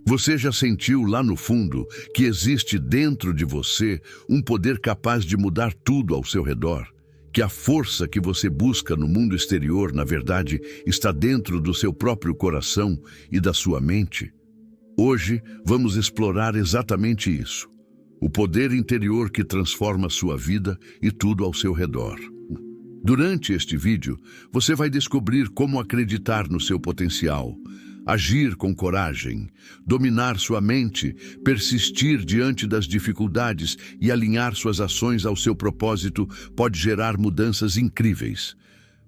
Você já sentiu lá no fundo que existe dentro de você um poder capaz de mudar tudo ao seu redor? Que a força que você busca no mundo exterior, na verdade, está dentro do seu próprio coração e da sua mente? Hoje vamos explorar exatamente isso. O poder interior que transforma sua vida e tudo ao seu redor. Durante este vídeo, você vai descobrir como acreditar no seu potencial, agir com coragem, dominar sua mente, persistir diante das dificuldades e alinhar suas ações ao seu propósito pode gerar mudanças incríveis.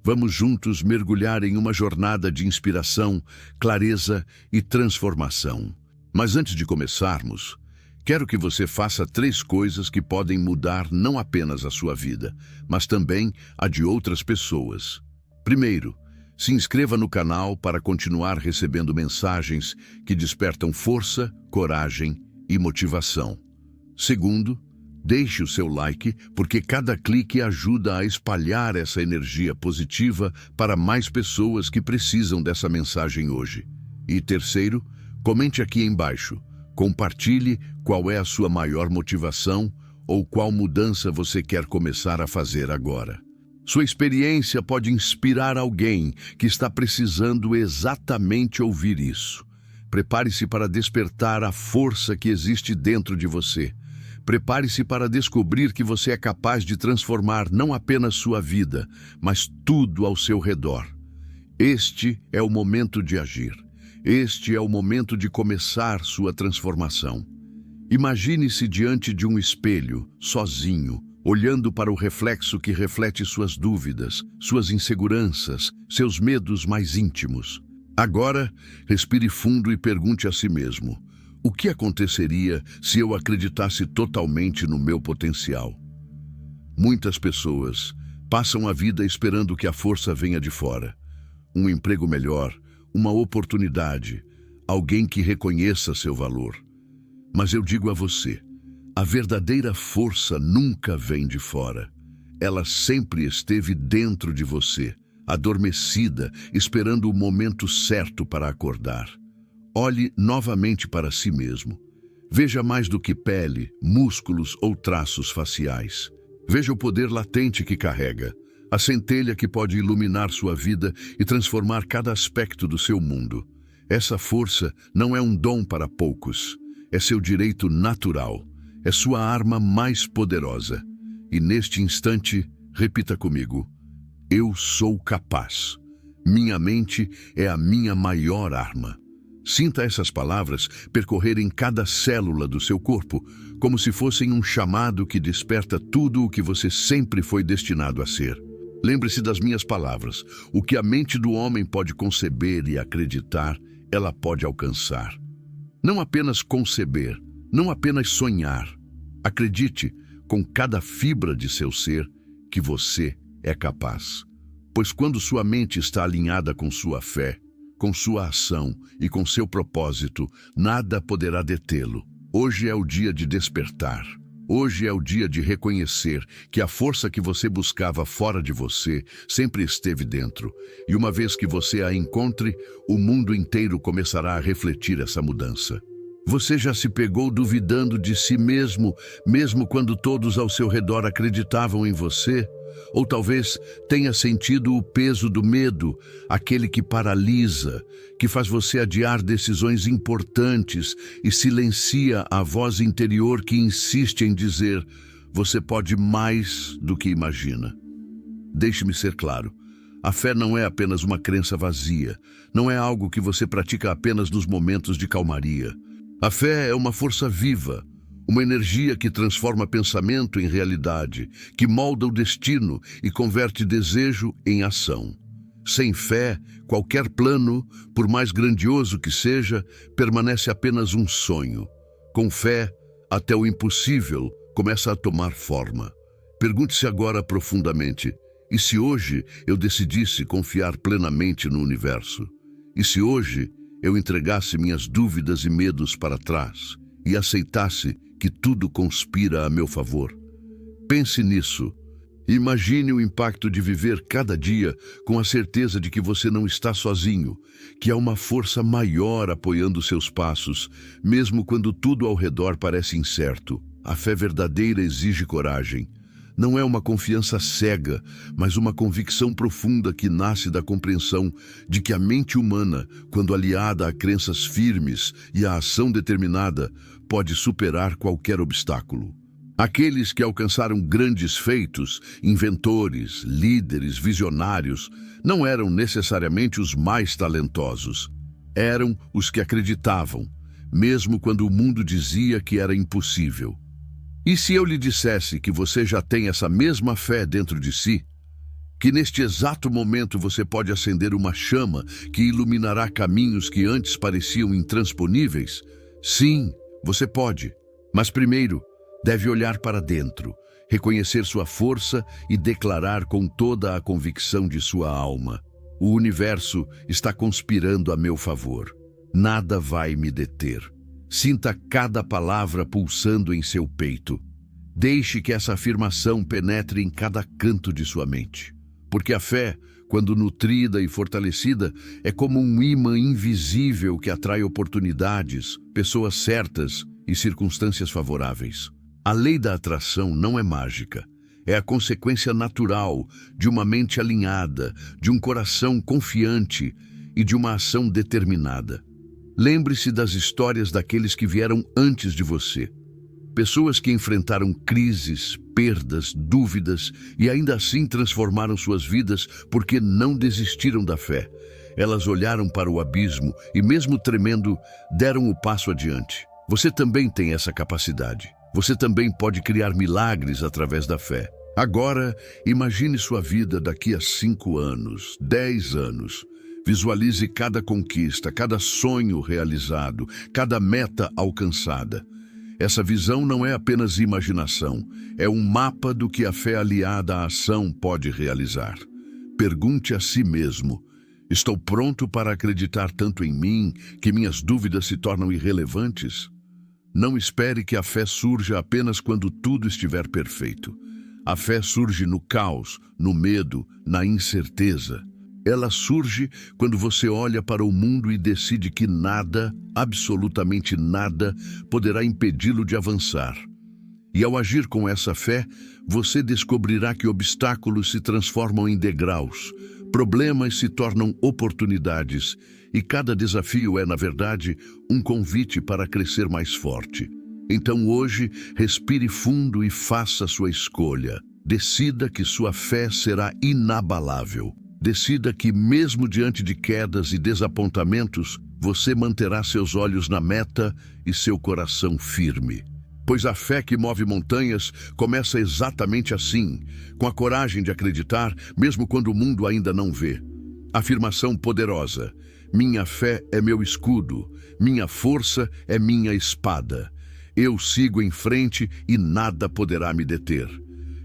Vamos juntos mergulhar em uma jornada de inspiração, clareza e transformação. Mas antes de começarmos, quero que você faça 3 coisas que podem mudar não apenas a sua vida, mas também a de outras pessoas. Primeiro, se inscreva no canal para continuar recebendo mensagens que despertam força, coragem e motivação. Segundo, deixe o seu like, porque cada clique ajuda a espalhar essa energia positiva para mais pessoas que precisam dessa mensagem hoje. E terceiro, comente aqui embaixo. Compartilhe qual é a sua maior motivação ou qual mudança você quer começar a fazer agora. Sua experiência pode inspirar alguém que está precisando exatamente ouvir isso. Prepare-se para despertar a força que existe dentro de você. Prepare-se para descobrir que você é capaz de transformar não apenas sua vida, mas tudo ao seu redor. Este é o momento de agir. Este é o momento de começar sua transformação. Imagine-se diante de um espelho, sozinho, olhando para o reflexo que reflete suas dúvidas, suas inseguranças, seus medos mais íntimos. Agora, respire fundo e pergunte a si mesmo: o que aconteceria se eu acreditasse totalmente no meu potencial? Muitas pessoas passam a vida esperando que a força venha de fora. Um emprego melhor, uma oportunidade, alguém que reconheça seu valor. Mas eu digo a você, a verdadeira força nunca vem de fora. Ela sempre esteve dentro de você, adormecida, esperando o momento certo para acordar. Olhe novamente para si mesmo. Veja mais do que pele, músculos ou traços faciais. Veja o poder latente que carrega, a centelha que pode iluminar sua vida e transformar cada aspecto do seu mundo. Essa força não é um dom para poucos, é seu direito natural, é sua arma mais poderosa. E neste instante, repita comigo: eu sou capaz. Minha mente é a minha maior arma. Sinta essas palavras percorrerem cada célula do seu corpo, como se fossem um chamado que desperta tudo o que você sempre foi destinado a ser. Lembre-se das minhas palavras: o que a mente do homem pode conceber e acreditar, ela pode alcançar. Não apenas conceber, não apenas sonhar. Acredite com cada fibra de seu ser que você é capaz. Pois quando sua mente está alinhada com sua fé, com sua ação e com seu propósito, nada poderá detê-lo. Hoje é o dia de despertar. Hoje é o dia de reconhecer que a força que você buscava fora de você sempre esteve dentro. E uma vez que você a encontre, o mundo inteiro começará a refletir essa mudança. Você já se pegou duvidando de si mesmo, mesmo quando todos ao seu redor acreditavam em você? Ou talvez tenha sentido o peso do medo, aquele que paralisa, que faz você adiar decisões importantes e silencia a voz interior que insiste em dizer: você pode mais do que imagina. Deixe-me ser claro. A fé não é apenas uma crença vazia, não é algo que você pratica apenas nos momentos de calmaria. A fé é uma força viva, uma energia que transforma pensamento em realidade, que molda o destino e converte desejo em ação. Sem fé, qualquer plano, por mais grandioso que seja, permanece apenas um sonho. Com fé, até o impossível começa a tomar forma. Pergunte-se agora profundamente: e se hoje eu decidisse confiar plenamente no universo? E se hoje eu entregasse minhas dúvidas e medos para trás e aceitasse que tudo conspira a meu favor? Pense nisso. Imagine o impacto de viver cada dia com a certeza de que você não está sozinho, que há uma força maior apoiando seus passos, mesmo quando tudo ao redor parece incerto. A fé verdadeira exige coragem. Não é uma confiança cega, mas uma convicção profunda que nasce da compreensão de que a mente humana, quando aliada a crenças firmes e a ação determinada, pode superar qualquer obstáculo. Aqueles que alcançaram grandes feitos, inventores, líderes, visionários, não eram necessariamente os mais talentosos. Eram os que acreditavam, mesmo quando o mundo dizia que era impossível. E se eu lhe dissesse que você já tem essa mesma fé dentro de si, que neste exato momento você pode acender uma chama que iluminará caminhos que antes pareciam intransponíveis? Sim, você pode. Mas primeiro, deve olhar para dentro, reconhecer sua força e declarar com toda a convicção de sua alma: o universo está conspirando a meu favor. Nada vai me deter. Sinta cada palavra pulsando em seu peito. Deixe que essa afirmação penetre em cada canto de sua mente. Porque a fé, quando nutrida e fortalecida, é como um imã invisível que atrai oportunidades, pessoas certas e circunstâncias favoráveis. A lei da atração não é mágica. É a consequência natural de uma mente alinhada, de um coração confiante e de uma ação determinada. Lembre-se das histórias daqueles que vieram antes de você. Pessoas que enfrentaram crises, perdas, dúvidas e ainda assim transformaram suas vidas porque não desistiram da fé. Elas olharam para o abismo e, mesmo tremendo, deram o passo adiante. Você também tem essa capacidade. Você também pode criar milagres através da fé. Agora, imagine sua vida daqui a 5 anos, 10 anos. Visualize cada conquista, cada sonho realizado, cada meta alcançada. Essa visão não é apenas imaginação, é um mapa do que a fé aliada à ação pode realizar. Pergunte a si mesmo: estou pronto para acreditar tanto em mim que minhas dúvidas se tornam irrelevantes? Não espere que a fé surja apenas quando tudo estiver perfeito. A fé surge no caos, no medo, na incerteza. Ela surge quando você olha para o mundo e decide que nada, absolutamente nada, poderá impedi-lo de avançar. E ao agir com essa fé, você descobrirá que obstáculos se transformam em degraus, problemas se tornam oportunidades, e cada desafio é, na verdade, um convite para crescer mais forte. Então hoje, respire fundo e faça sua escolha. Decida que sua fé será inabalável. Decida que, mesmo diante de quedas e desapontamentos, você manterá seus olhos na meta e seu coração firme. Pois a fé que move montanhas começa exatamente assim, com a coragem de acreditar, mesmo quando o mundo ainda não vê. Afirmação poderosa: minha fé é meu escudo, minha força é minha espada. Eu sigo em frente e nada poderá me deter.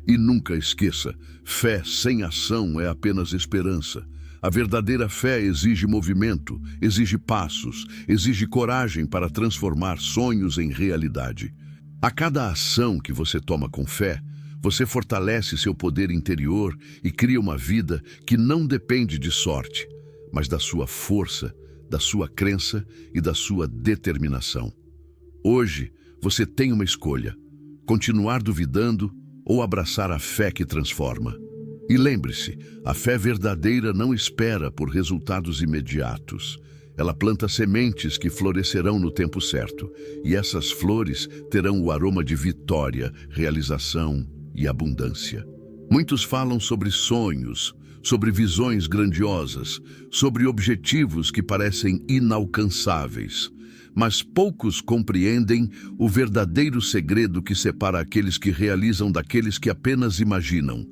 E nunca esqueça, fé sem ação é apenas esperança. A verdadeira fé exige movimento, exige passos, exige coragem para transformar sonhos em realidade. A cada ação que você toma com fé, você fortalece seu poder interior e cria uma vida que não depende de sorte, mas da sua força, da sua crença e da sua determinação. Hoje, você tem uma escolha: continuar duvidando ou abraçar a fé que transforma. E lembre-se, a fé verdadeira não espera por resultados imediatos. Ela planta sementes que florescerão no tempo certo, e essas flores terão o aroma de vitória, realização e abundância. Muitos falam sobre sonhos, sobre visões grandiosas, sobre objetivos que parecem inalcançáveis. Mas poucos compreendem o verdadeiro segredo que separa aqueles que realizam daqueles que apenas imaginam: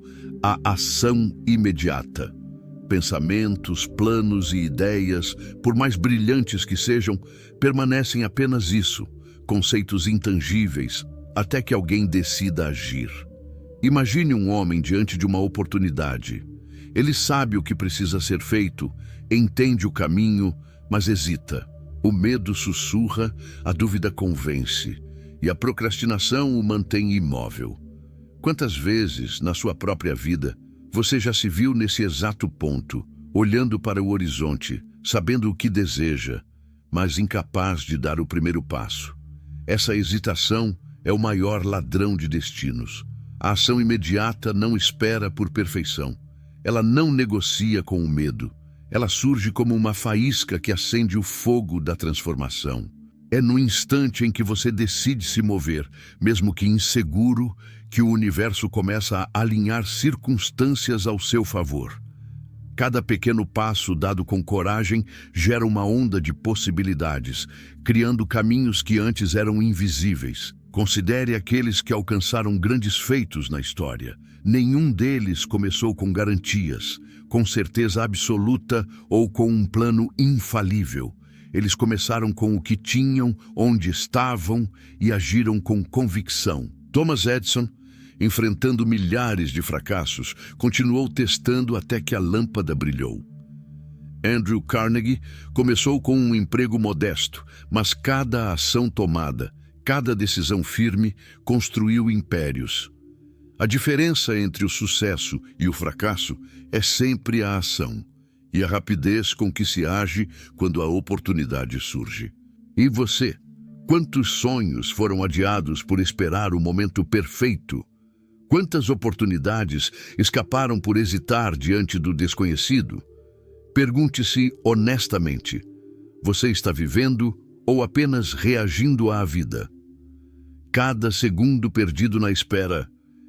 a ação imediata. Pensamentos, planos e ideias, por mais brilhantes que sejam, permanecem apenas isso, conceitos intangíveis, até que alguém decida agir. Imagine um homem diante de uma oportunidade. Ele sabe o que precisa ser feito, entende o caminho, mas hesita. O medo sussurra, a dúvida convence, e a procrastinação o mantém imóvel. Quantas vezes, na sua própria vida, você já se viu nesse exato ponto, olhando para o horizonte, sabendo o que deseja, mas incapaz de dar o primeiro passo? Essa hesitação é o maior ladrão de destinos. A ação imediata não espera por perfeição. Ela não negocia com o medo. Ela surge como uma faísca que acende o fogo da transformação. É no instante em que você decide se mover, mesmo que inseguro, que o universo começa a alinhar circunstâncias ao seu favor. Cada pequeno passo dado com coragem gera uma onda de possibilidades, criando caminhos que antes eram invisíveis. Considere aqueles que alcançaram grandes feitos na história. Nenhum deles começou com garantias, com certeza absoluta ou com um plano infalível. Eles começaram com o que tinham, onde estavam e agiram com convicção. Thomas Edison, enfrentando milhares de fracassos, continuou testando até que a lâmpada brilhou. Andrew Carnegie começou com um emprego modesto, mas cada ação tomada, cada decisão firme, construiu impérios. A diferença entre o sucesso e o fracasso é sempre a ação e a rapidez com que se age quando a oportunidade surge. E você? Quantos sonhos foram adiados por esperar o momento perfeito? Quantas oportunidades escaparam por hesitar diante do desconhecido? Pergunte-se honestamente: você está vivendo ou apenas reagindo à vida? Cada segundo perdido na espera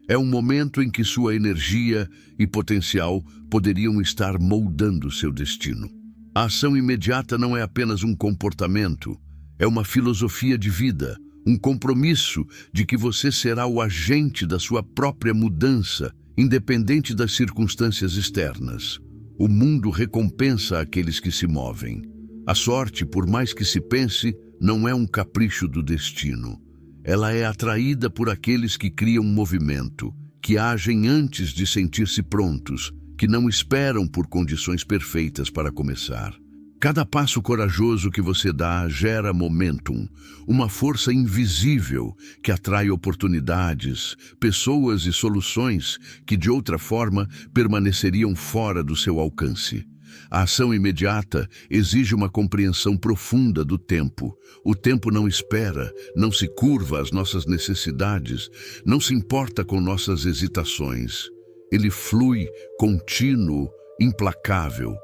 é um momento em que sua energia e potencial poderiam estar moldando seu destino. A ação imediata não é apenas um comportamento, é uma filosofia de vida, um compromisso de que você será o agente da sua própria mudança, independente das circunstâncias externas. O mundo recompensa aqueles que se movem. A sorte, por mais que se pense, não é um capricho do destino. Ela é atraída por aqueles que criam movimento, que agem antes de sentir-se prontos, que não esperam por condições perfeitas para começar. Cada passo corajoso que você dá gera momentum, uma força invisível que atrai oportunidades, pessoas e soluções que de outra forma permaneceriam fora do seu alcance. A ação imediata exige uma compreensão profunda do tempo. O tempo não espera, não se curva às nossas necessidades, não se importa com nossas hesitações. Ele flui, contínuo, implacável.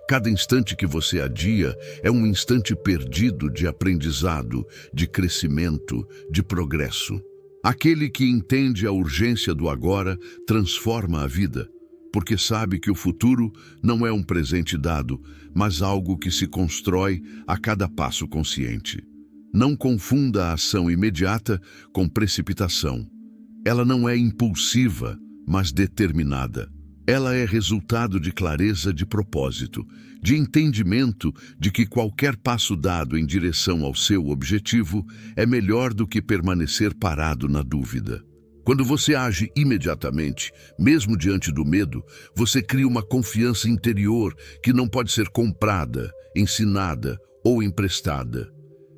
Cada instante que você adia é um instante perdido de aprendizado, de crescimento, de progresso. Aquele que entende a urgência do agora transforma a vida, porque sabe que o futuro não é um presente dado, mas algo que se constrói a cada passo consciente. Não confunda a ação imediata com precipitação. Ela não é impulsiva, mas determinada. Ela é resultado de clareza de propósito, de entendimento de que qualquer passo dado em direção ao seu objetivo é melhor do que permanecer parado na dúvida. Quando você age imediatamente, mesmo diante do medo, você cria uma confiança interior que não pode ser comprada, ensinada ou emprestada.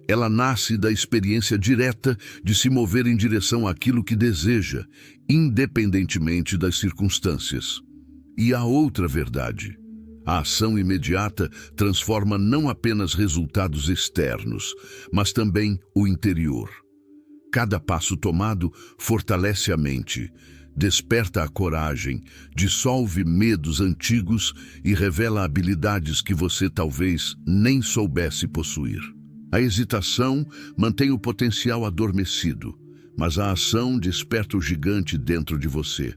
Ela nasce da experiência direta de se mover em direção àquilo que deseja, independentemente das circunstâncias. E a outra verdade: a ação imediata transforma não apenas resultados externos, mas também o interior. Cada passo tomado fortalece a mente, desperta a coragem, dissolve medos antigos e revela habilidades que você talvez nem soubesse possuir. A hesitação mantém o potencial adormecido, mas a ação desperta o gigante dentro de você.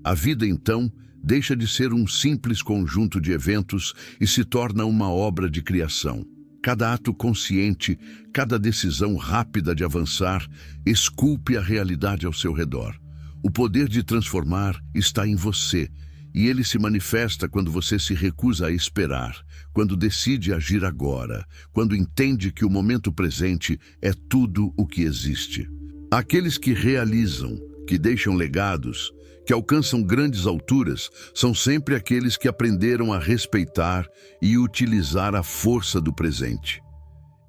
A vida, então, deixa de ser um simples conjunto de eventos e se torna uma obra de criação. Cada ato consciente, cada decisão rápida de avançar, esculpe a realidade ao seu redor. O poder de transformar está em você, e ele se manifesta quando você se recusa a esperar, quando decide agir agora, quando entende que o momento presente é tudo o que existe. Aqueles que realizam, que deixam legados, que alcançam grandes alturas, são sempre aqueles que aprenderam a respeitar e utilizar a força do presente.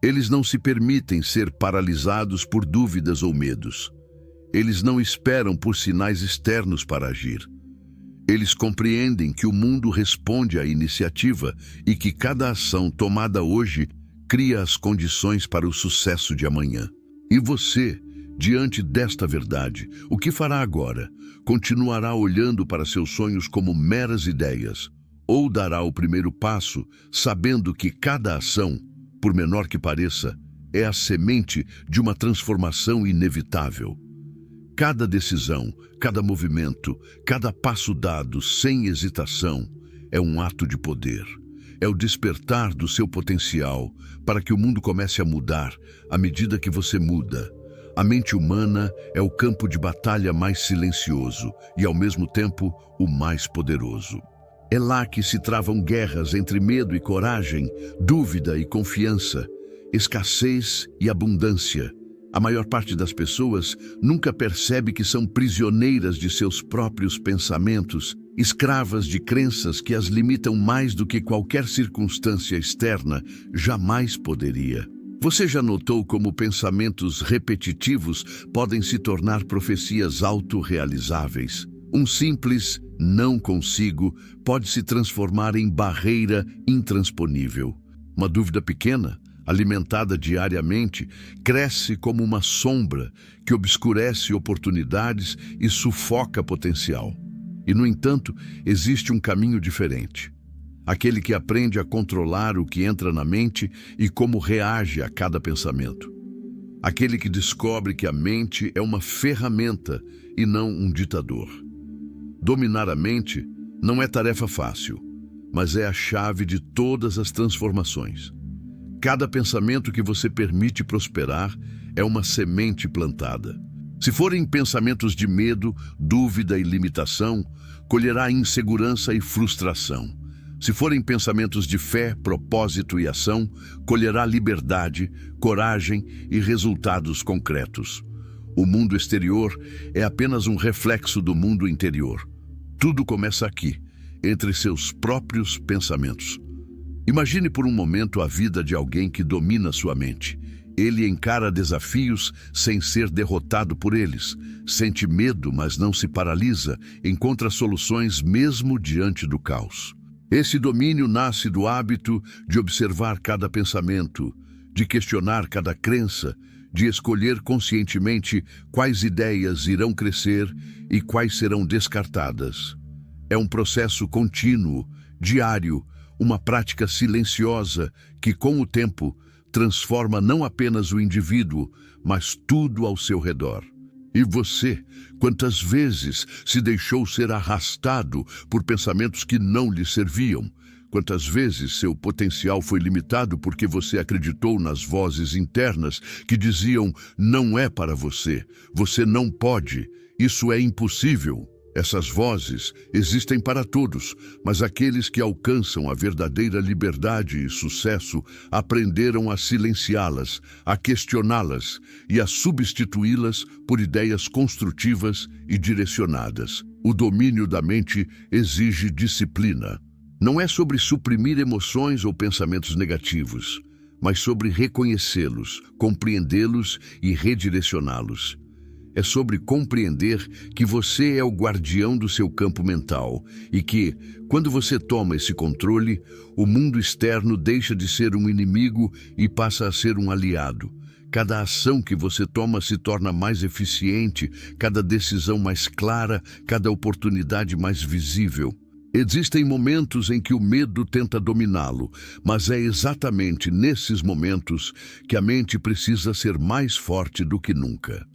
Eles não se permitem ser paralisados por dúvidas ou medos. Eles não esperam por sinais externos para agir. Eles compreendem que o mundo responde à iniciativa e que cada ação tomada hoje cria as condições para o sucesso de amanhã. E você, diante desta verdade, o que fará agora? Continuará olhando para seus sonhos como meras ideias? Ou dará o primeiro passo, sabendo que cada ação, por menor que pareça, é a semente de uma transformação inevitável? Cada decisão, cada movimento, cada passo dado sem hesitação é um ato de poder. É o despertar do seu potencial para que o mundo comece a mudar à medida que você muda. A mente humana é o campo de batalha mais silencioso e, ao mesmo tempo, o mais poderoso. É lá que se travam guerras entre medo e coragem, dúvida e confiança, escassez e abundância. A maior parte das pessoas nunca percebe que são prisioneiras de seus próprios pensamentos, escravas de crenças que as limitam mais do que qualquer circunstância externa jamais poderia. Você já notou como pensamentos repetitivos podem se tornar profecias autorrealizáveis? Um simples "não consigo" pode se transformar em barreira intransponível. Uma dúvida pequena, alimentada diariamente, cresce como uma sombra que obscurece oportunidades e sufoca potencial. E, no entanto, existe um caminho diferente. Aquele que aprende a controlar o que entra na mente e como reage a cada pensamento. Aquele que descobre que a mente é uma ferramenta e não um ditador. Dominar a mente não é tarefa fácil, mas é a chave de todas as transformações. Cada pensamento que você permite prosperar é uma semente plantada. Se forem pensamentos de medo, dúvida e limitação, colherá insegurança e frustração. Se forem pensamentos de fé, propósito e ação, colherá liberdade, coragem e resultados concretos. O mundo exterior é apenas um reflexo do mundo interior. Tudo começa aqui, entre seus próprios pensamentos. Imagine por um momento a vida de alguém que domina sua mente. Ele encara desafios sem ser derrotado por eles. Sente medo, mas não se paralisa. Encontra soluções mesmo diante do caos. Esse domínio nasce do hábito de observar cada pensamento, de questionar cada crença, de escolher conscientemente quais ideias irão crescer e quais serão descartadas. É um processo contínuo, diário, uma prática silenciosa que, com o tempo, transforma não apenas o indivíduo, mas tudo ao seu redor. E você, quantas vezes se deixou ser arrastado por pensamentos que não lhe serviam? Quantas vezes seu potencial foi limitado porque você acreditou nas vozes internas que diziam: não é para você, você não pode, isso é impossível. Essas vozes existem para todos, mas aqueles que alcançam a verdadeira liberdade e sucesso aprenderam a silenciá-las, a questioná-las e a substituí-las por ideias construtivas e direcionadas. O domínio da mente exige disciplina. Não é sobre suprimir emoções ou pensamentos negativos, mas sobre reconhecê-los, compreendê-los e redirecioná-los. É sobre compreender que você é o guardião do seu campo mental e que, quando você toma esse controle, o mundo externo deixa de ser um inimigo e passa a ser um aliado. Cada ação que você toma se torna mais eficiente, cada decisão mais clara, cada oportunidade mais visível. Existem momentos em que o medo tenta dominá-lo, mas é exatamente nesses momentos que a mente precisa ser mais forte do que nunca.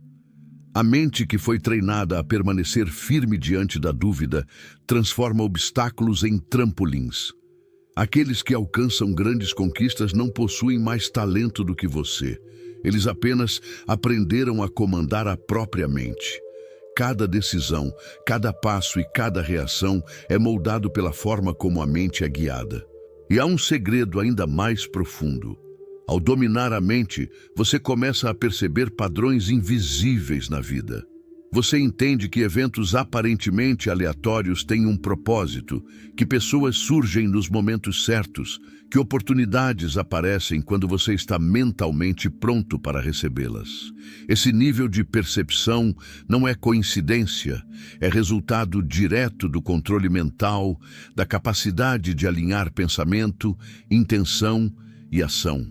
A mente que foi treinada a permanecer firme diante da dúvida transforma obstáculos em trampolins. Aqueles que alcançam grandes conquistas não possuem mais talento do que você. Eles apenas aprenderam a comandar a própria mente. Cada decisão, cada passo e cada reação é moldado pela forma como a mente é guiada. E há um segredo ainda mais profundo. Ao dominar a mente, você começa a perceber padrões invisíveis na vida. Você entende que eventos aparentemente aleatórios têm um propósito, que pessoas surgem nos momentos certos, que oportunidades aparecem quando você está mentalmente pronto para recebê-las. Esse nível de percepção não é coincidência, é resultado direto do controle mental, da capacidade de alinhar pensamento, intenção e ação.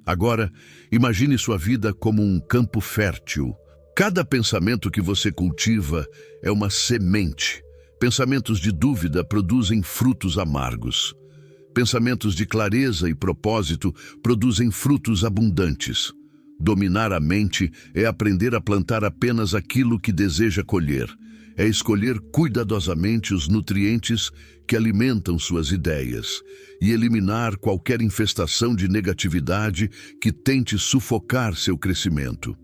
Agora, imagine sua vida como um campo fértil. Cada pensamento que você cultiva é uma semente. Pensamentos de dúvida produzem frutos amargos. Pensamentos de clareza e propósito produzem frutos abundantes. Dominar a mente é aprender a plantar apenas aquilo que deseja colher. É escolher cuidadosamente os nutrientes que alimentam suas ideias e eliminar qualquer infestação de negatividade que tente sufocar seu crescimento.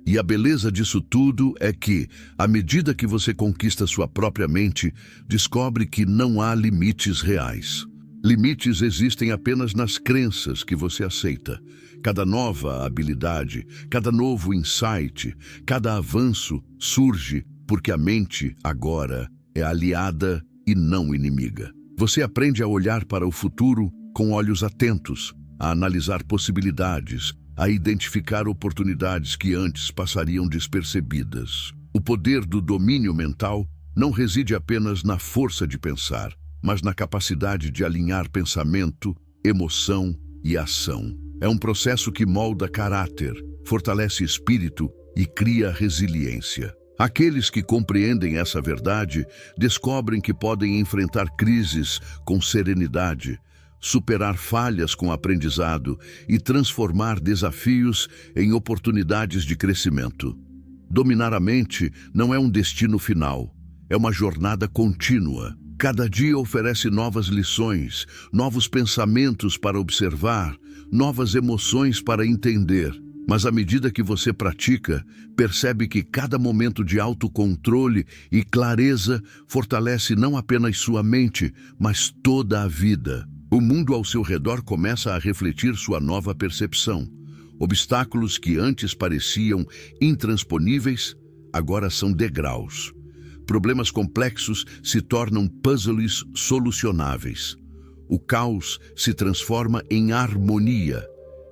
E a beleza disso tudo é que, à medida que você conquista sua própria mente, descobre que não há limites reais. Limites existem apenas nas crenças que você aceita. Cada nova habilidade, cada novo insight, cada avanço surge porque a mente, agora, é aliada e não inimiga. Você aprende a olhar para o futuro com olhos atentos, a analisar possibilidades, a identificar oportunidades que antes passariam despercebidas. O poder do domínio mental não reside apenas na força de pensar, mas na capacidade de alinhar pensamento, emoção e ação. É um processo que molda caráter, fortalece espírito e cria resiliência. Aqueles que compreendem essa verdade descobrem que podem enfrentar crises com serenidade, superar falhas com aprendizado e transformar desafios em oportunidades de crescimento. Dominar a mente não é um destino final, é uma jornada contínua. Cada dia oferece novas lições, novos pensamentos para observar, novas emoções para entender. Mas à medida que você pratica, percebe que cada momento de autocontrole e clareza fortalece não apenas sua mente, mas toda a vida. O mundo ao seu redor começa a refletir sua nova percepção. Obstáculos que antes pareciam intransponíveis, agora são degraus. Problemas complexos se tornam puzzles solucionáveis. O caos se transforma em harmonia.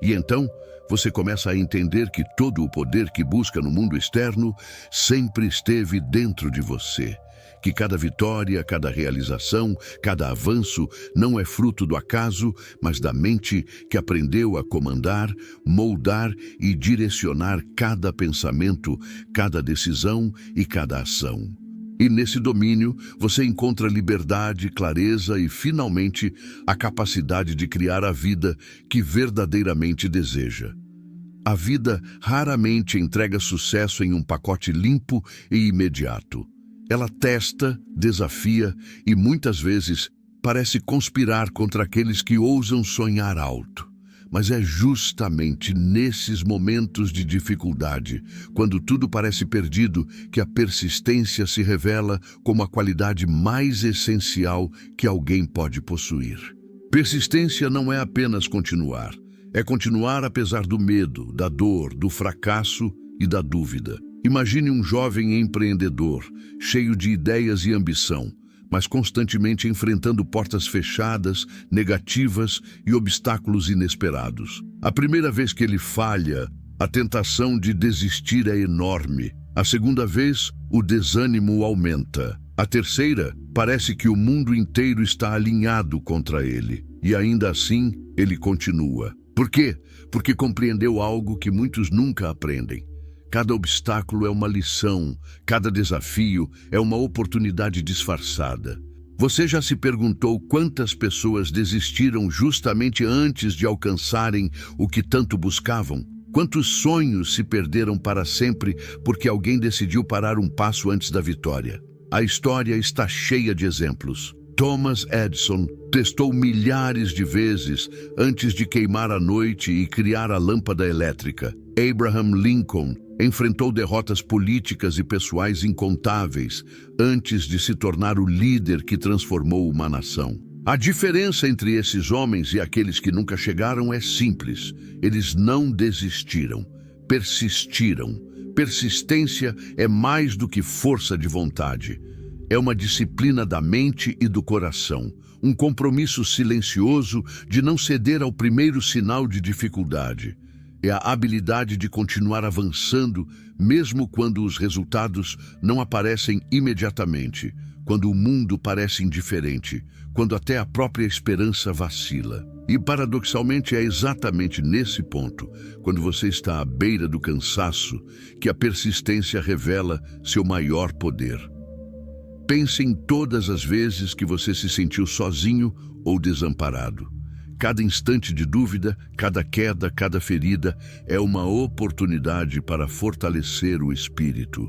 E então, você começa a entender que todo o poder que busca no mundo externo sempre esteve dentro de você. Que cada vitória, cada realização, cada avanço não é fruto do acaso, mas da mente que aprendeu a comandar, moldar e direcionar cada pensamento, cada decisão e cada ação. E nesse domínio, você encontra liberdade, clareza e, finalmente, a capacidade de criar a vida que verdadeiramente deseja. A vida raramente entrega sucesso em um pacote limpo e imediato. Ela testa, desafia e, muitas vezes, parece conspirar contra aqueles que ousam sonhar alto. Mas é justamente nesses momentos de dificuldade, quando tudo parece perdido, que a persistência se revela como a qualidade mais essencial que alguém pode possuir. Persistência não é apenas continuar. É continuar apesar do medo, da dor, do fracasso e da dúvida. Imagine um jovem empreendedor, cheio de ideias e ambição, mas constantemente enfrentando portas fechadas, negativas e obstáculos inesperados. A primeira vez que ele falha, a tentação de desistir é enorme. A segunda vez, o desânimo aumenta. A terceira, parece que o mundo inteiro está alinhado contra ele. E ainda assim, ele continua. Por quê? Porque compreendeu algo que muitos nunca aprendem. Cada obstáculo é uma lição, cada desafio é uma oportunidade disfarçada. Você já se perguntou quantas pessoas desistiram justamente antes de alcançarem o que tanto buscavam? Quantos sonhos se perderam para sempre porque alguém decidiu parar um passo antes da vitória? A história está cheia de exemplos. Thomas Edison testou milhares de vezes antes de queimar a noite e criar a lâmpada elétrica. Abraham Lincoln enfrentou derrotas políticas e pessoais incontáveis antes de se tornar o líder que transformou uma nação. A diferença entre esses homens e aqueles que nunca chegaram é simples. Eles não desistiram, persistiram, Persistência é mais do que força de vontade. É uma disciplina da mente e do coração, um compromisso silencioso de não ceder ao primeiro sinal de dificuldade. É a habilidade de continuar avançando, mesmo quando os resultados não aparecem imediatamente, quando o mundo parece indiferente, quando até a própria esperança vacila. E, paradoxalmente, é exatamente nesse ponto, quando você está à beira do cansaço, que a persistência revela seu maior poder. Pense em todas as vezes que você se sentiu sozinho ou desamparado. Cada instante de dúvida, cada queda, cada ferida é uma oportunidade para fortalecer o espírito.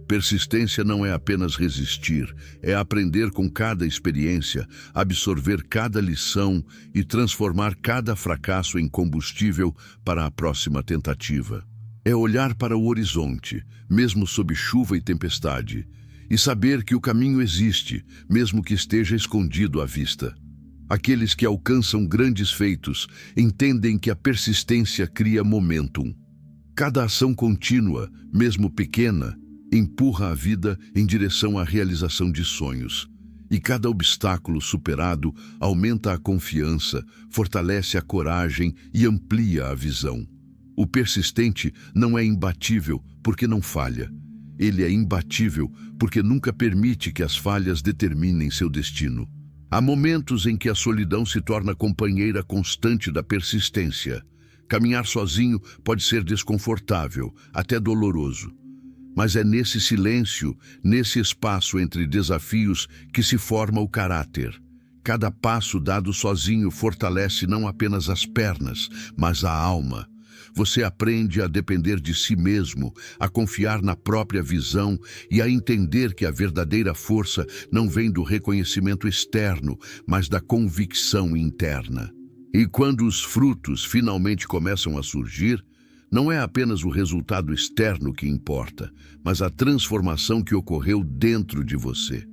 Persistência não é apenas resistir, é aprender com cada experiência, absorver cada lição e transformar cada fracasso em combustível para a próxima tentativa. É olhar para o horizonte, mesmo sob chuva e tempestade, e saber que o caminho existe, mesmo que esteja escondido à vista. Aqueles que alcançam grandes feitos entendem que a persistência cria momentum. Cada ação contínua, mesmo pequena, empurra a vida em direção à realização de sonhos. E cada obstáculo superado aumenta a confiança, fortalece a coragem e amplia a visão. O persistente não é imbatível porque não falha. Ele é imbatível porque nunca permite que as falhas determinem seu destino. Há momentos em que a solidão se torna companheira constante da persistência. Caminhar sozinho pode ser desconfortável, até doloroso. Mas é nesse silêncio, nesse espaço entre desafios, que se forma o caráter. Cada passo dado sozinho fortalece não apenas as pernas, mas a alma. Você aprende a depender de si mesmo, a confiar na própria visão e a entender que a verdadeira força não vem do reconhecimento externo, mas da convicção interna. E quando os frutos finalmente começam a surgir, não é apenas o resultado externo que importa, mas a transformação que ocorreu dentro de você.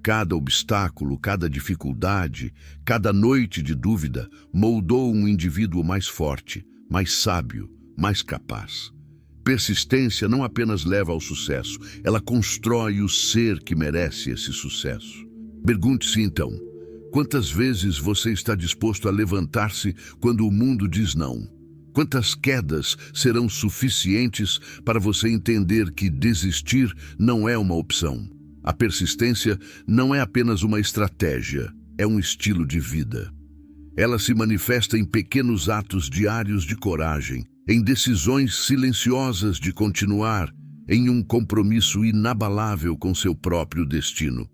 Cada obstáculo, cada dificuldade, cada noite de dúvida moldou um indivíduo mais forte, mais sábio, mais capaz. Persistência não apenas leva ao sucesso, ela constrói o ser que merece esse sucesso. Pergunte-se então, quantas vezes você está disposto a levantar-se quando o mundo diz não? Quantas quedas serão suficientes para você entender que desistir não é uma opção? A persistência não é apenas uma estratégia, é um estilo de vida. Ela se manifesta em pequenos atos diários de coragem, em decisões silenciosas de continuar, em um compromisso inabalável com seu próprio destino.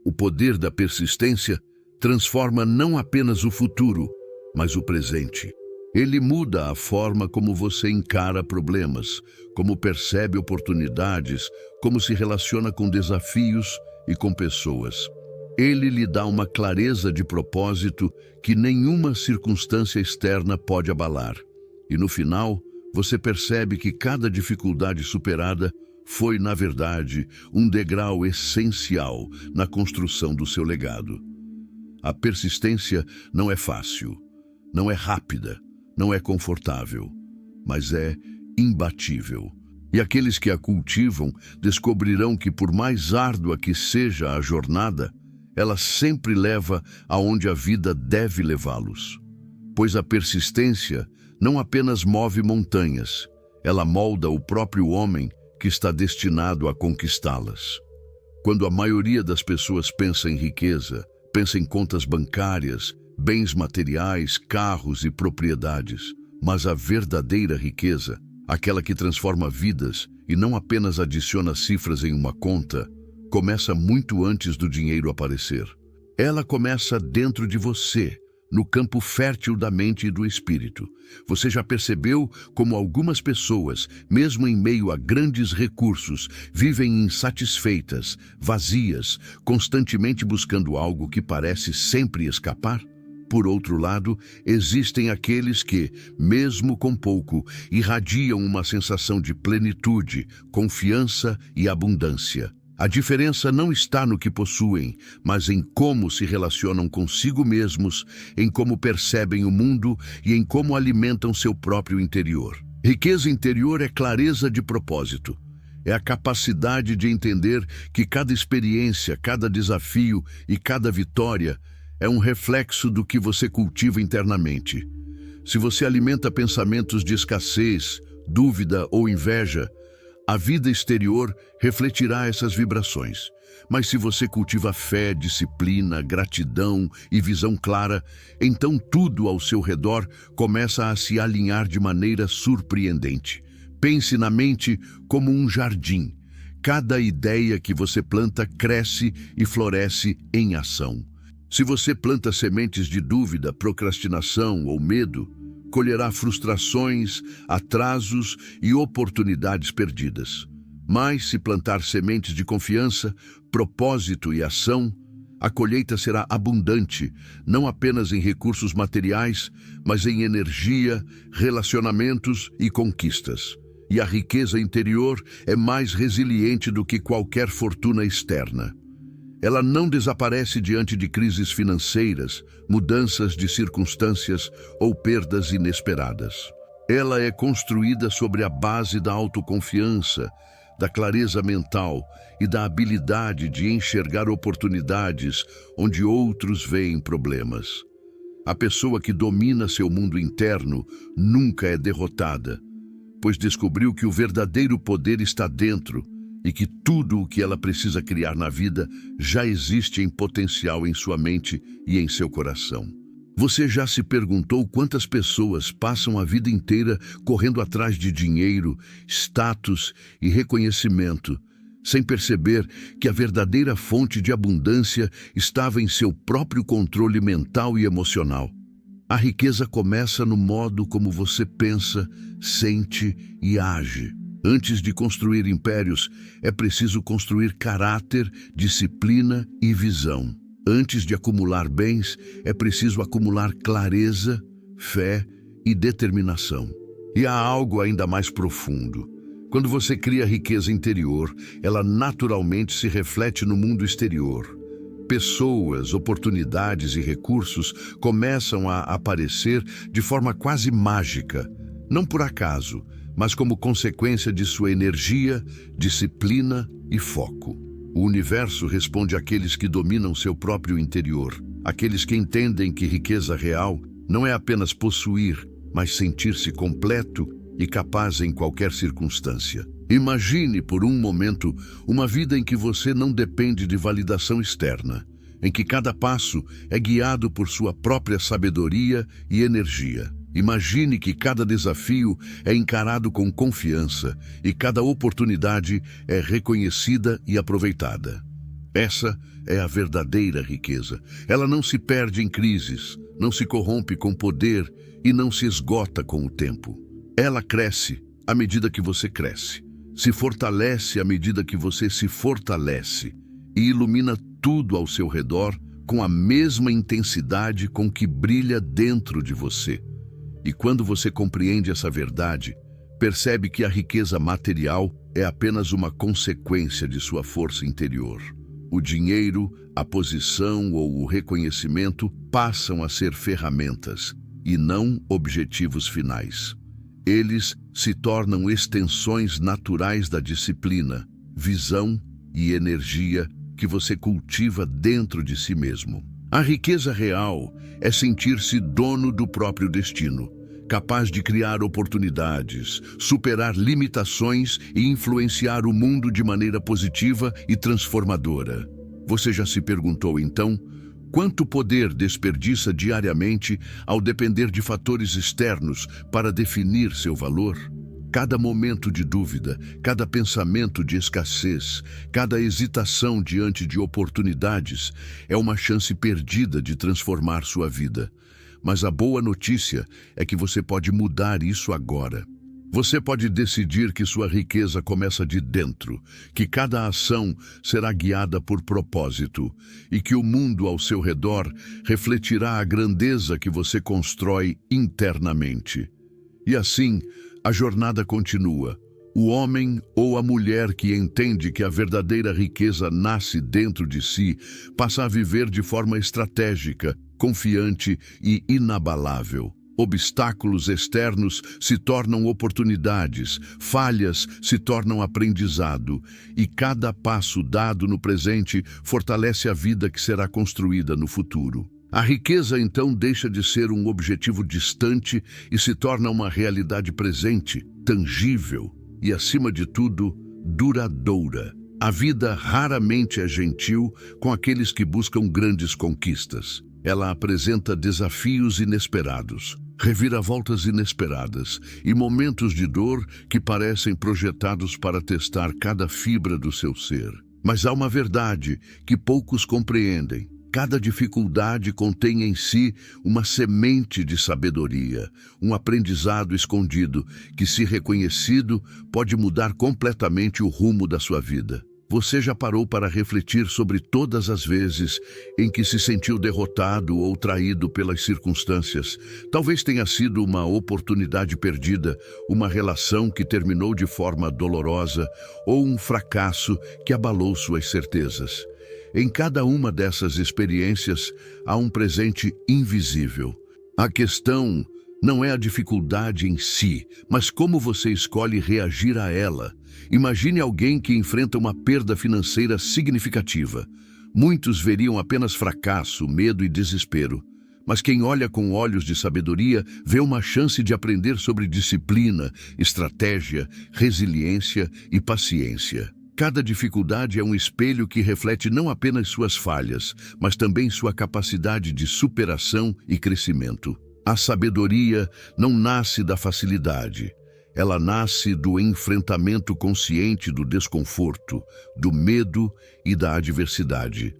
O poder da persistência transforma não apenas o futuro, mas o presente. Ele muda a forma como você encara problemas, como percebe oportunidades, como se relaciona com desafios e com pessoas. Ele lhe dá uma clareza de propósito que nenhuma circunstância externa pode abalar. E no final, você percebe que cada dificuldade superada foi, na verdade, um degrau essencial na construção do seu legado. A persistência não é fácil, não é rápida, não é confortável, mas é imbatível. E aqueles que a cultivam descobrirão que, por mais árdua que seja a jornada, ela sempre leva aonde a vida deve levá-los. Pois a persistência não apenas move montanhas, ela molda o próprio homem que está destinado a conquistá-las. Quando a maioria das pessoas pensa em riqueza, pensa em contas bancárias, bens materiais, carros e propriedades, mas a verdadeira riqueza, aquela que transforma vidas e não apenas adiciona cifras em uma conta, começa muito antes do dinheiro aparecer. Ela começa dentro de você, no campo fértil da mente e do espírito. Você já percebeu como algumas pessoas, mesmo em meio a grandes recursos, vivem insatisfeitas, vazias, constantemente buscando algo que parece sempre escapar? Por outro lado, existem aqueles que, mesmo com pouco, irradiam uma sensação de plenitude, confiança e abundância. A diferença não está no que possuem, mas em como se relacionam consigo mesmos, em como percebem o mundo e em como alimentam seu próprio interior. Riqueza interior é clareza de propósito. É a capacidade de entender que cada experiência, cada desafio e cada vitória é um reflexo do que você cultiva internamente. Se você alimenta pensamentos de escassez, dúvida ou inveja, a vida exterior refletirá essas vibrações. Mas se você cultiva fé, disciplina, gratidão e visão clara, então tudo ao seu redor começa a se alinhar de maneira surpreendente. Pense na mente como um jardim. Cada ideia que você planta cresce e floresce em ação. Se você planta sementes de dúvida, procrastinação ou medo, colherá frustrações, atrasos e oportunidades perdidas. Mas se plantar sementes de confiança, propósito e ação, a colheita será abundante, não apenas em recursos materiais, mas em energia, relacionamentos e conquistas. E a riqueza interior é mais resiliente do que qualquer fortuna externa. Ela não desaparece diante de crises financeiras, mudanças de circunstâncias ou perdas inesperadas. Ela é construída sobre a base da autoconfiança, da clareza mental e da habilidade de enxergar oportunidades onde outros veem problemas. A pessoa que domina seu mundo interno nunca é derrotada, pois descobriu que o verdadeiro poder está dentro e que tudo o que ela precisa criar na vida já existe em potencial em sua mente e em seu coração. Você já se perguntou quantas pessoas passam a vida inteira correndo atrás de dinheiro, status e reconhecimento, sem perceber que a verdadeira fonte de abundância estava em seu próprio controle mental e emocional? A riqueza começa no modo como você pensa, sente e age. Antes de construir impérios, é preciso construir caráter, disciplina e visão. Antes de acumular bens, é preciso acumular clareza, fé e determinação. E há algo ainda mais profundo. Quando você cria riqueza interior, ela naturalmente se reflete no mundo exterior. Pessoas, oportunidades e recursos começam a aparecer de forma quase mágica, não por acaso, mas como consequência de sua energia, disciplina e foco. O universo responde àqueles que dominam seu próprio interior, aqueles que entendem que riqueza real não é apenas possuir, mas sentir-se completo e capaz em qualquer circunstância. Imagine por um momento uma vida em que você não depende de validação externa, em que cada passo é guiado por sua própria sabedoria e energia. Imagine que cada desafio é encarado com confiança e cada oportunidade é reconhecida e aproveitada. Essa é a verdadeira riqueza. Ela não se perde em crises, não se corrompe com poder e não se esgota com o tempo. Ela cresce à medida que você cresce, se fortalece à medida que você se fortalece e ilumina tudo ao seu redor com a mesma intensidade com que brilha dentro de você. E quando você compreende essa verdade, percebe que a riqueza material é apenas uma consequência de sua força interior. O dinheiro, a posição ou o reconhecimento passam a ser ferramentas e não objetivos finais. Eles se tornam extensões naturais da disciplina, visão e energia que você cultiva dentro de si mesmo. A riqueza real é sentir-se dono do próprio destino, capaz de criar oportunidades, superar limitações e influenciar o mundo de maneira positiva e transformadora. Você já se perguntou, então, quanto poder desperdiça diariamente ao depender de fatores externos para definir seu valor? Cada momento de dúvida, cada pensamento de escassez, cada hesitação diante de oportunidades é uma chance perdida de transformar sua vida. Mas a boa notícia é que você pode mudar isso agora. Você pode decidir que sua riqueza começa de dentro, que cada ação será guiada por propósito e que o mundo ao seu redor refletirá a grandeza que você constrói internamente. E assim, a jornada continua. O homem ou a mulher que entende que a verdadeira riqueza nasce dentro de si passa a viver de forma estratégica, confiante e inabalável. Obstáculos externos se tornam oportunidades, falhas se tornam aprendizado, e cada passo dado no presente fortalece a vida que será construída no futuro. A riqueza, então, deixa de ser um objetivo distante e se torna uma realidade presente, tangível e, acima de tudo, duradoura. A vida raramente é gentil com aqueles que buscam grandes conquistas. Ela apresenta desafios inesperados, reviravoltas inesperadas e momentos de dor que parecem projetados para testar cada fibra do seu ser. Mas há uma verdade que poucos compreendem. Cada dificuldade contém em si uma semente de sabedoria, um aprendizado escondido que, se reconhecido, pode mudar completamente o rumo da sua vida. Você já parou para refletir sobre todas as vezes em que se sentiu derrotado ou traído pelas circunstâncias? Talvez tenha sido uma oportunidade perdida, uma relação que terminou de forma dolorosa ou um fracasso que abalou suas certezas. Em cada uma dessas experiências há um presente invisível. A questão não é a dificuldade em si, mas como você escolhe reagir a ela. Imagine alguém que enfrenta uma perda financeira significativa. Muitos veriam apenas fracasso, medo e desespero. Mas quem olha com olhos de sabedoria vê uma chance de aprender sobre disciplina, estratégia, resiliência e paciência. Cada dificuldade é um espelho que reflete não apenas suas falhas, mas também sua capacidade de superação e crescimento. A sabedoria não nasce da facilidade. Ela nasce do enfrentamento consciente do desconforto, do medo e da adversidade.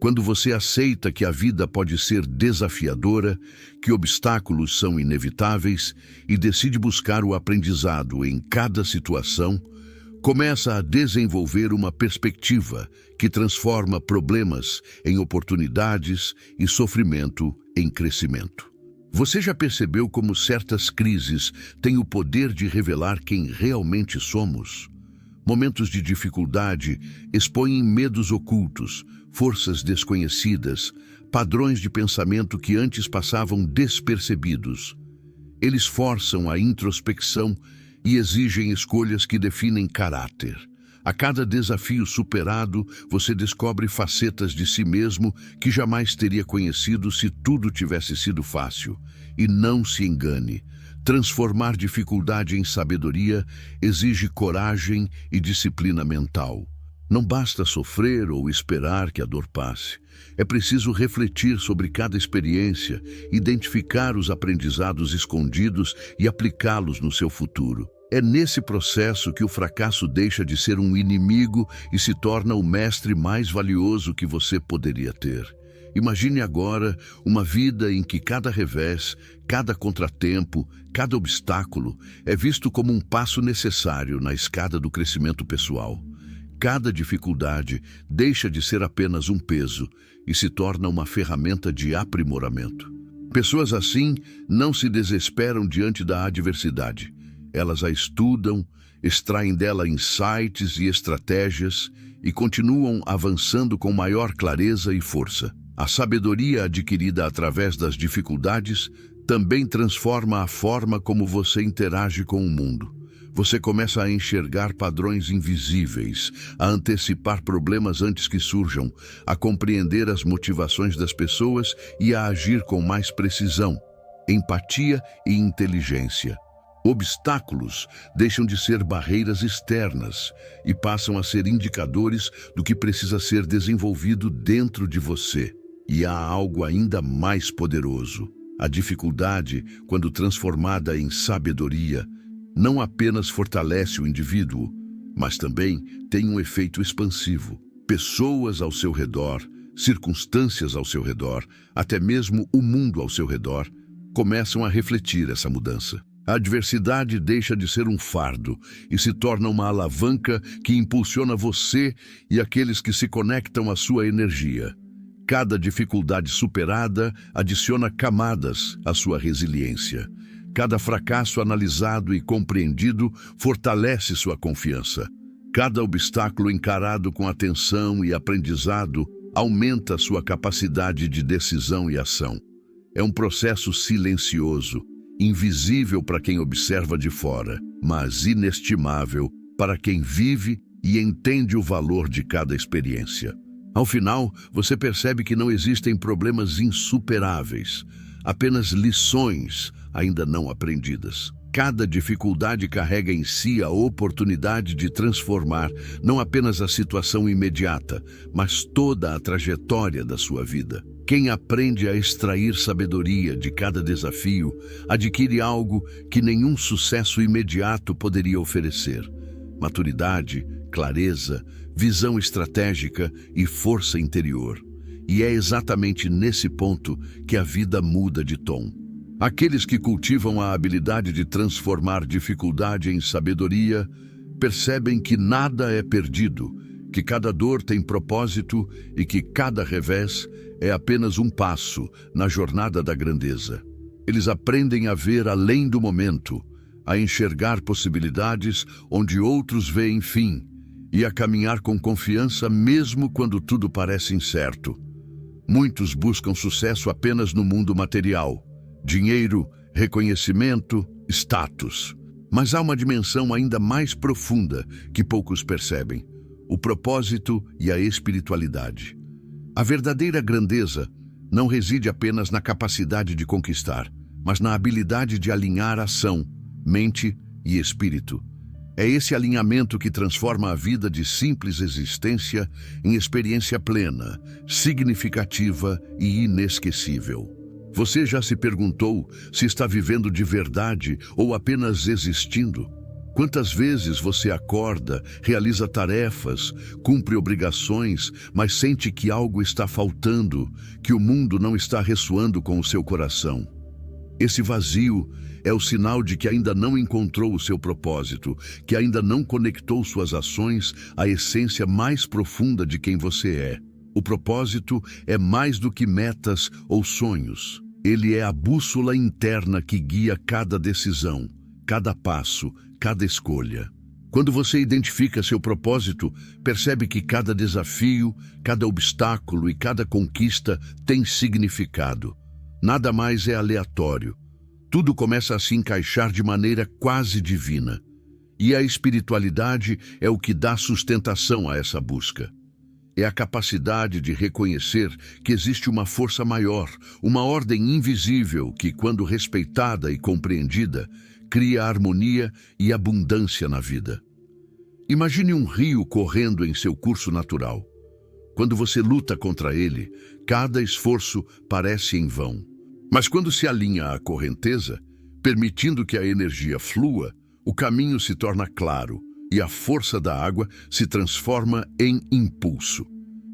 Quando você aceita que a vida pode ser desafiadora, que obstáculos são inevitáveis e decide buscar o aprendizado em cada situação, começa a desenvolver uma perspectiva que transforma problemas em oportunidades e sofrimento em crescimento. Você já percebeu como certas crises têm o poder de revelar quem realmente somos? Momentos de dificuldade expõem medos ocultos, forças desconhecidas, padrões de pensamento que antes passavam despercebidos. Eles forçam a introspecção e exigem escolhas que definem caráter. A cada desafio superado, você descobre facetas de si mesmo que jamais teria conhecido se tudo tivesse sido fácil. E não se engane, transformar dificuldade em sabedoria exige coragem e disciplina mental. Não basta sofrer ou esperar que a dor passe. É preciso refletir sobre cada experiência, identificar os aprendizados escondidos e aplicá-los no seu futuro. É nesse processo que o fracasso deixa de ser um inimigo e se torna o mestre mais valioso que você poderia ter. Imagine agora uma vida em que cada revés, cada contratempo, cada obstáculo é visto como um passo necessário na escada do crescimento pessoal. Cada dificuldade deixa de ser apenas um peso e se torna uma ferramenta de aprimoramento. Pessoas assim não se desesperam diante da adversidade. Elas a estudam, extraem dela insights e estratégias e continuam avançando com maior clareza e força. A sabedoria adquirida através das dificuldades também transforma a forma como você interage com o mundo. Você começa a enxergar padrões invisíveis, a antecipar problemas antes que surjam, a compreender as motivações das pessoas e a agir com mais precisão, empatia e inteligência. Obstáculos deixam de ser barreiras externas e passam a ser indicadores do que precisa ser desenvolvido dentro de você. E há algo ainda mais poderoso. A dificuldade, quando transformada em sabedoria, não apenas fortalece o indivíduo, mas também tem um efeito expansivo. Pessoas ao seu redor, circunstâncias ao seu redor, até mesmo o mundo ao seu redor, começam a refletir essa mudança. A adversidade deixa de ser um fardo e se torna uma alavanca que impulsiona você e aqueles que se conectam à sua energia. Cada dificuldade superada adiciona camadas à sua resiliência. Cada fracasso analisado e compreendido fortalece sua confiança. Cada obstáculo encarado com atenção e aprendizado aumenta sua capacidade de decisão e ação. É um processo silencioso, invisível para quem observa de fora, mas inestimável para quem vive e entende o valor de cada experiência. Ao final, você percebe que não existem problemas insuperáveis, apenas lições ainda não aprendidas. Cada dificuldade carrega em si a oportunidade de transformar não apenas a situação imediata, mas toda a trajetória da sua vida. Quem aprende a extrair sabedoria de cada desafio, adquire algo que nenhum sucesso imediato poderia oferecer: maturidade, clareza, visão estratégica e força interior. E é exatamente nesse ponto que a vida muda de tom. Aqueles que cultivam a habilidade de transformar dificuldade em sabedoria percebem que nada é perdido, que cada dor tem propósito e que cada revés é apenas um passo na jornada da grandeza. Eles aprendem a ver além do momento, a enxergar possibilidades onde outros veem fim e a caminhar com confiança mesmo quando tudo parece incerto. Muitos buscam sucesso apenas no mundo material: dinheiro, reconhecimento, status. Mas há uma dimensão ainda mais profunda que poucos percebem: o propósito e a espiritualidade. A verdadeira grandeza não reside apenas na capacidade de conquistar, mas na habilidade de alinhar ação, mente e espírito. É esse alinhamento que transforma a vida de simples existência em experiência plena, significativa e inesquecível. Você já se perguntou se está vivendo de verdade ou apenas existindo? Quantas vezes você acorda, realiza tarefas, cumpre obrigações, mas sente que algo está faltando, que o mundo não está ressoando com o seu coração? Esse vazio é o sinal de que ainda não encontrou o seu propósito, que ainda não conectou suas ações à essência mais profunda de quem você é. O propósito é mais do que metas ou sonhos. Ele é a bússola interna que guia cada decisão, cada passo, cada escolha. Quando você identifica seu propósito, percebe que cada desafio, cada obstáculo e cada conquista tem significado. Nada mais é aleatório. Tudo começa a se encaixar de maneira quase divina. E a espiritualidade é o que dá sustentação a essa busca. É a capacidade de reconhecer que existe uma força maior, uma ordem invisível que, quando respeitada e compreendida, cria harmonia e abundância na vida. Imagine um rio correndo em seu curso natural. Quando você luta contra ele, cada esforço parece em vão. Mas quando se alinha à correnteza, permitindo que a energia flua, o caminho se torna claro e a força da água se transforma em impulso.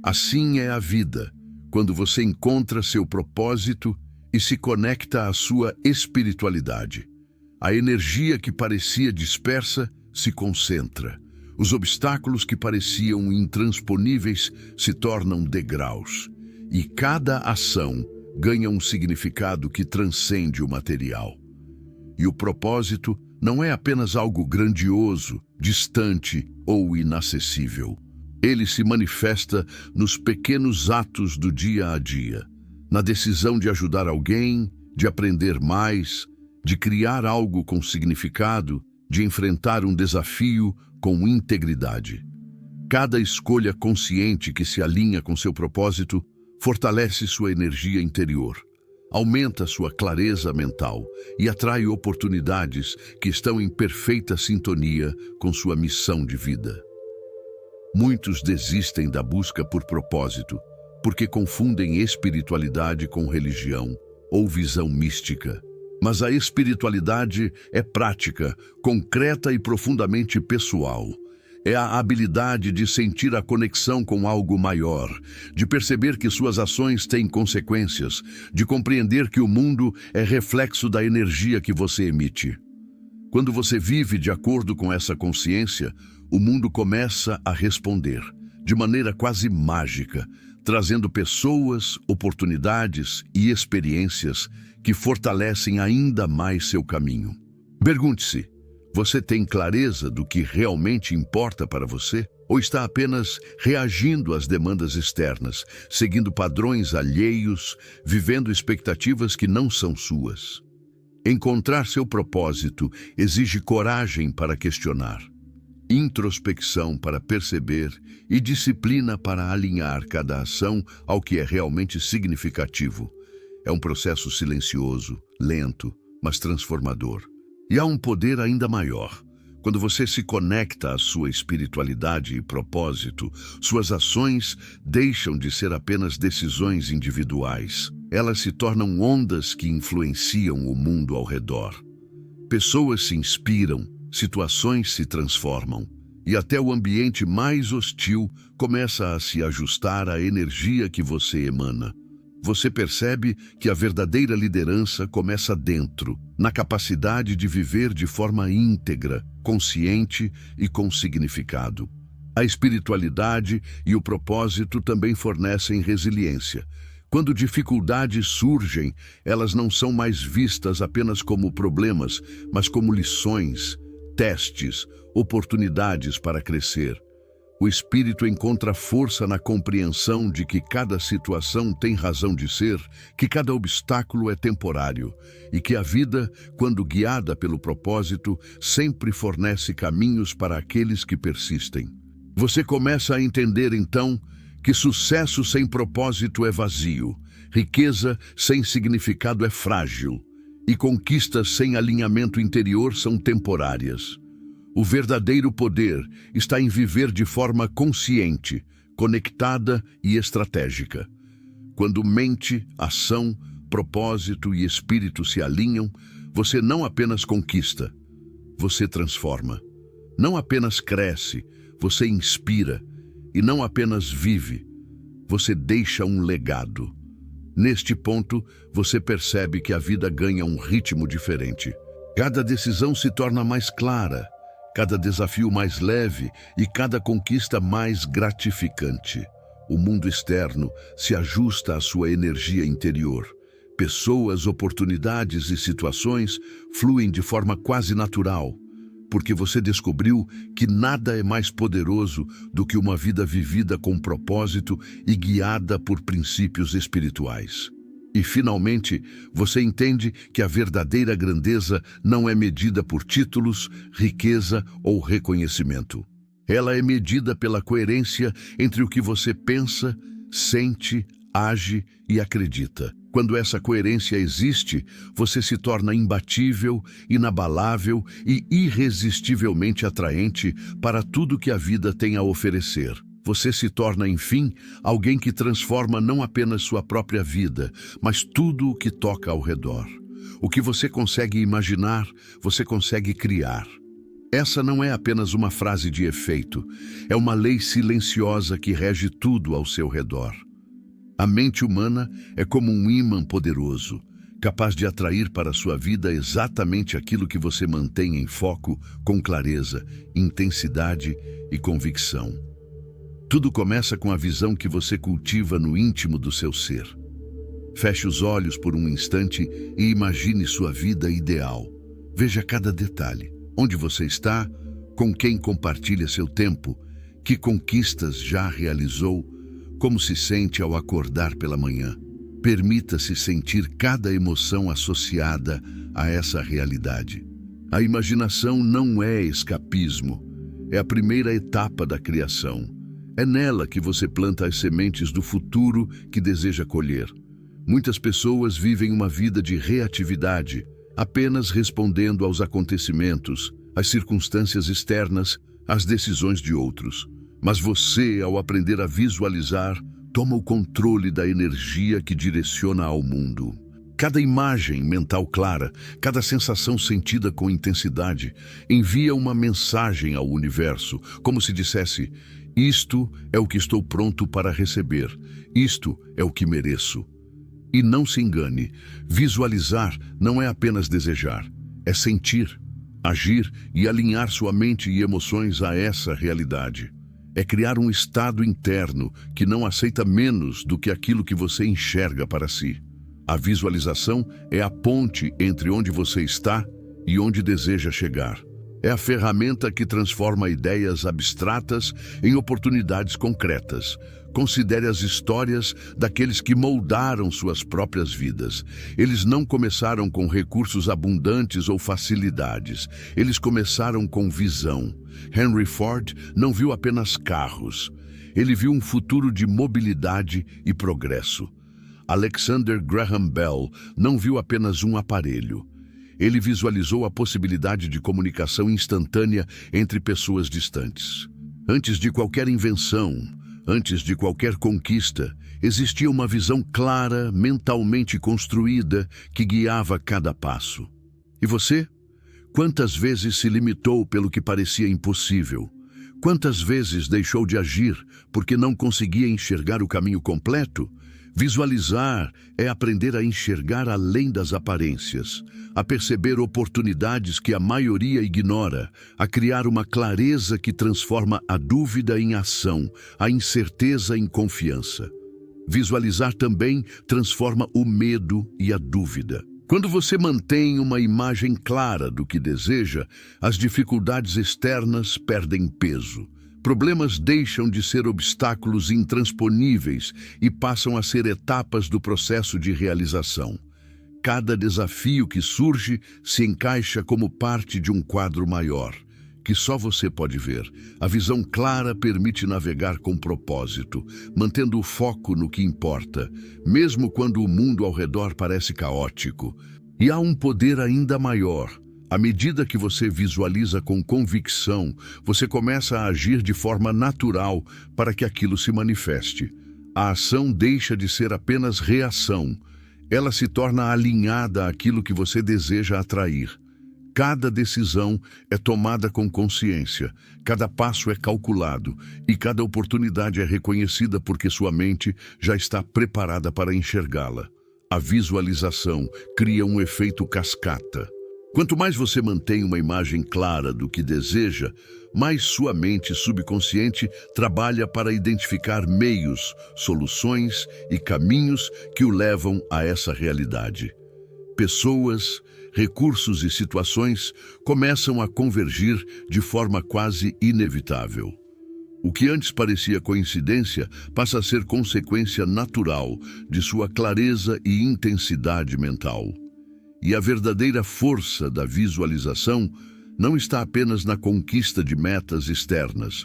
Assim é a vida, quando você encontra seu propósito e se conecta à sua espiritualidade. A energia que parecia dispersa se concentra. Os obstáculos que pareciam intransponíveis se tornam degraus. E cada ação ganha um significado que transcende o material. E o propósito não é apenas algo grandioso, distante ou inacessível. Ele se manifesta nos pequenos atos do dia a dia, na decisão de ajudar alguém, de aprender mais, de criar algo com significado, de enfrentar um desafio com integridade. Cada escolha consciente que se alinha com seu propósito fortalece sua energia interior, aumenta sua clareza mental e atrai oportunidades que estão em perfeita sintonia com sua missão de vida. Muitos desistem da busca por propósito porque confundem espiritualidade com religião ou visão mística. Mas a espiritualidade é prática, concreta e profundamente pessoal. É a habilidade de sentir a conexão com algo maior, de perceber que suas ações têm consequências, de compreender que o mundo é reflexo da energia que você emite. Quando você vive de acordo com essa consciência, o mundo começa a responder, de maneira quase mágica, trazendo pessoas, oportunidades e experiências que fortalecem ainda mais seu caminho. Pergunte-se: você tem clareza do que realmente importa para você? Ou está apenas reagindo às demandas externas, seguindo padrões alheios, vivendo expectativas que não são suas? Encontrar seu propósito exige coragem para questionar, introspecção para perceber e disciplina para alinhar cada ação ao que é realmente significativo. É um processo silencioso, lento, mas transformador. E há um poder ainda maior. Quando você se conecta à sua espiritualidade e propósito, suas ações deixam de ser apenas decisões individuais. Elas se tornam ondas que influenciam o mundo ao redor. Pessoas se inspiram, situações se transformam, e até o ambiente mais hostil começa a se ajustar à energia que você emana. Você percebe que a verdadeira liderança começa dentro, na capacidade de viver de forma íntegra, consciente e com significado. A espiritualidade e o propósito também fornecem resiliência. Quando dificuldades surgem, elas não são mais vistas apenas como problemas, mas como lições, testes, oportunidades para crescer. O espírito encontra força na compreensão de que cada situação tem razão de ser, que cada obstáculo é temporário e que a vida, quando guiada pelo propósito, sempre fornece caminhos para aqueles que persistem. Você começa a entender, então, que sucesso sem propósito é vazio, riqueza sem significado é frágil e conquistas sem alinhamento interior são temporárias. O verdadeiro poder está em viver de forma consciente, conectada e estratégica. Quando mente, ação, propósito e espírito se alinham, você não apenas conquista, você transforma. Não apenas cresce, você inspira. E não apenas vive, você deixa um legado. Neste ponto, você percebe que a vida ganha um ritmo diferente. Cada decisão se torna mais clara, cada desafio mais leve e cada conquista mais gratificante. O mundo externo se ajusta à sua energia interior. Pessoas, oportunidades e situações fluem de forma quase natural, porque você descobriu que nada é mais poderoso do que uma vida vivida com propósito e guiada por princípios espirituais. E, finalmente, você entende que a verdadeira grandeza não é medida por títulos, riqueza ou reconhecimento. Ela é medida pela coerência entre o que você pensa, sente, age e acredita. Quando essa coerência existe, você se torna imbatível, inabalável e irresistivelmente atraente para tudo que a vida tem a oferecer. Você se torna, enfim, alguém que transforma não apenas sua própria vida, mas tudo o que toca ao redor. O que você consegue imaginar, você consegue criar. Essa não é apenas uma frase de efeito, é uma lei silenciosa que rege tudo ao seu redor. A mente humana é como um ímã poderoso, capaz de atrair para a sua vida exatamente aquilo que você mantém em foco com clareza, intensidade e convicção. Tudo começa com a visão que você cultiva no íntimo do seu ser. Feche os olhos por um instante e imagine sua vida ideal. Veja cada detalhe. Onde você está, com quem compartilha seu tempo, que conquistas já realizou, como se sente ao acordar pela manhã. Permita-se sentir cada emoção associada a essa realidade. A imaginação não é escapismo, é a primeira etapa da criação. É nela que você planta as sementes do futuro que deseja colher. Muitas pessoas vivem uma vida de reatividade, apenas respondendo aos acontecimentos, às circunstâncias externas, às decisões de outros. Mas você, ao aprender a visualizar, toma o controle da energia que direciona ao mundo. Cada imagem mental clara, cada sensação sentida com intensidade, envia uma mensagem ao universo, como se dissesse: isto é o que estou pronto para receber, isto é o que mereço. E não se engane, visualizar não é apenas desejar, é sentir, agir e alinhar sua mente e emoções a essa realidade. É criar um estado interno que não aceita menos do que aquilo que você enxerga para si. A visualização é a ponte entre onde você está e onde deseja chegar. É a ferramenta que transforma ideias abstratas em oportunidades concretas, Considere as histórias daqueles que moldaram suas próprias vidas. Eles não começaram com recursos abundantes ou facilidades. Eles começaram com visão. Henry Ford não viu apenas carros. Ele viu um futuro de mobilidade e progresso. Alexander Graham Bell não viu apenas um aparelho. Ele visualizou a possibilidade de comunicação instantânea entre pessoas distantes. Antes de qualquer invenção, antes de qualquer conquista, existia uma visão clara, mentalmente construída, que guiava cada passo. E você? Quantas vezes se limitou pelo que parecia impossível? Quantas vezes deixou de agir porque não conseguia enxergar o caminho completo? Visualizar é aprender a enxergar além das aparências, a perceber oportunidades que a maioria ignora, a criar uma clareza que transforma a dúvida em ação, a incerteza em confiança. Visualizar também transforma o medo e a dúvida. Quando você mantém uma imagem clara do que deseja, as dificuldades externas perdem peso. Problemas deixam de ser obstáculos intransponíveis e passam a ser etapas do processo de realização. Cada desafio que surge se encaixa como parte de um quadro maior, que só você pode ver. A visão clara permite navegar com propósito, mantendo o foco no que importa, mesmo quando o mundo ao redor parece caótico. E há um poder ainda maior. À medida que você visualiza com convicção, você começa a agir de forma natural para que aquilo se manifeste. A ação deixa de ser apenas reação. Ela se torna alinhada àquilo que você deseja atrair. Cada decisão é tomada com consciência, cada passo é calculado e cada oportunidade é reconhecida porque sua mente já está preparada para enxergá-la. A visualização cria um efeito cascata. Quanto mais você mantém uma imagem clara do que deseja, mais sua mente subconsciente trabalha para identificar meios, soluções e caminhos que o levam a essa realidade. Pessoas, recursos e situações começam a convergir de forma quase inevitável. O que antes parecia coincidência passa a ser consequência natural de sua clareza e intensidade mental. E a verdadeira força da visualização não está apenas na conquista de metas externas.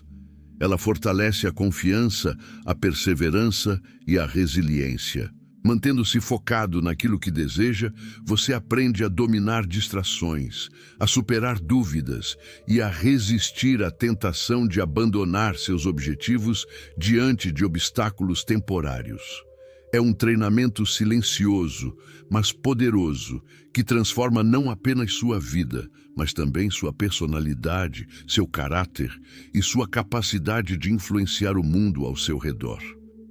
Ela fortalece a confiança, a perseverança e a resiliência. Mantendo-se focado naquilo que deseja, você aprende a dominar distrações, a superar dúvidas e a resistir à tentação de abandonar seus objetivos diante de obstáculos temporários. É um treinamento silencioso, mas poderoso, que transforma não apenas sua vida, mas também sua personalidade, seu caráter e sua capacidade de influenciar o mundo ao seu redor.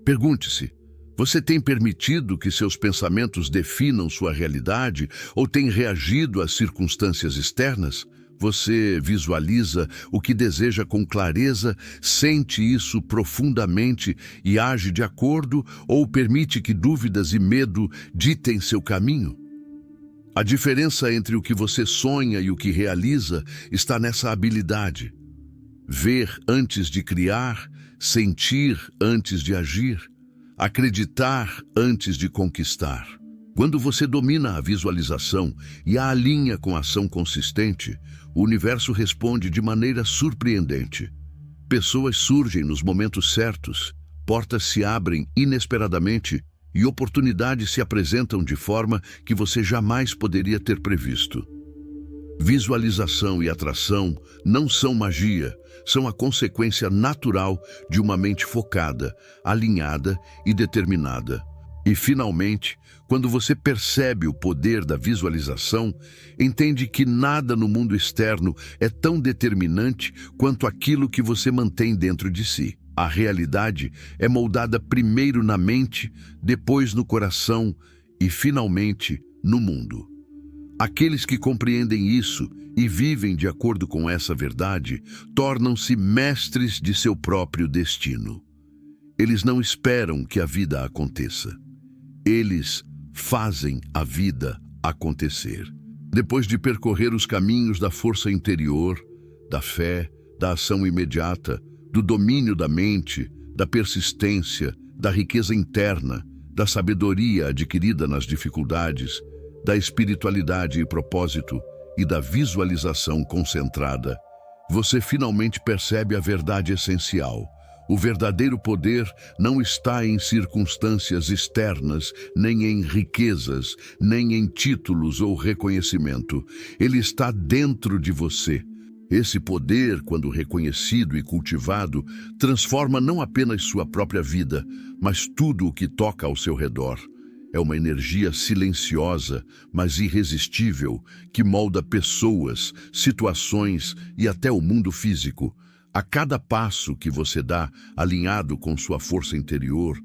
Pergunte-se: você tem permitido que seus pensamentos definam sua realidade ou tem reagido às circunstâncias externas? Você visualiza o que deseja com clareza, sente isso profundamente e age de acordo ou permite que dúvidas e medo ditem seu caminho? A diferença entre o que você sonha e o que realiza está nessa habilidade. Ver antes de criar, sentir antes de agir, acreditar antes de conquistar. Quando você domina a visualização e a alinha com a ação consistente, o universo responde de maneira surpreendente. Pessoas surgem nos momentos certos, portas se abrem inesperadamente e oportunidades se apresentam de forma que você jamais poderia ter previsto. Visualização e atração não são magia, são a consequência natural de uma mente focada, alinhada e determinada. E, finalmente, quando você percebe o poder da visualização, entende que nada no mundo externo é tão determinante quanto aquilo que você mantém dentro de si. A realidade é moldada primeiro na mente, depois no coração e, finalmente, no mundo. Aqueles que compreendem isso e vivem de acordo com essa verdade tornam-se mestres de seu próprio destino. Eles não esperam que a vida aconteça. Eles fazem a vida acontecer. Depois de percorrer os caminhos da força interior, da fé, da ação imediata, do domínio da mente, da persistência, da riqueza interna, da sabedoria adquirida nas dificuldades, da espiritualidade e propósito e da visualização concentrada, você finalmente percebe a verdade essencial. O verdadeiro poder não está em circunstâncias externas, nem em riquezas, nem em títulos ou reconhecimento. Ele está dentro de você. Esse poder, quando reconhecido e cultivado, transforma não apenas sua própria vida, mas tudo o que toca ao seu redor. É uma energia silenciosa, mas irresistível, que molda pessoas, situações e até o mundo físico. A cada passo que você dá, alinhado com sua força interior,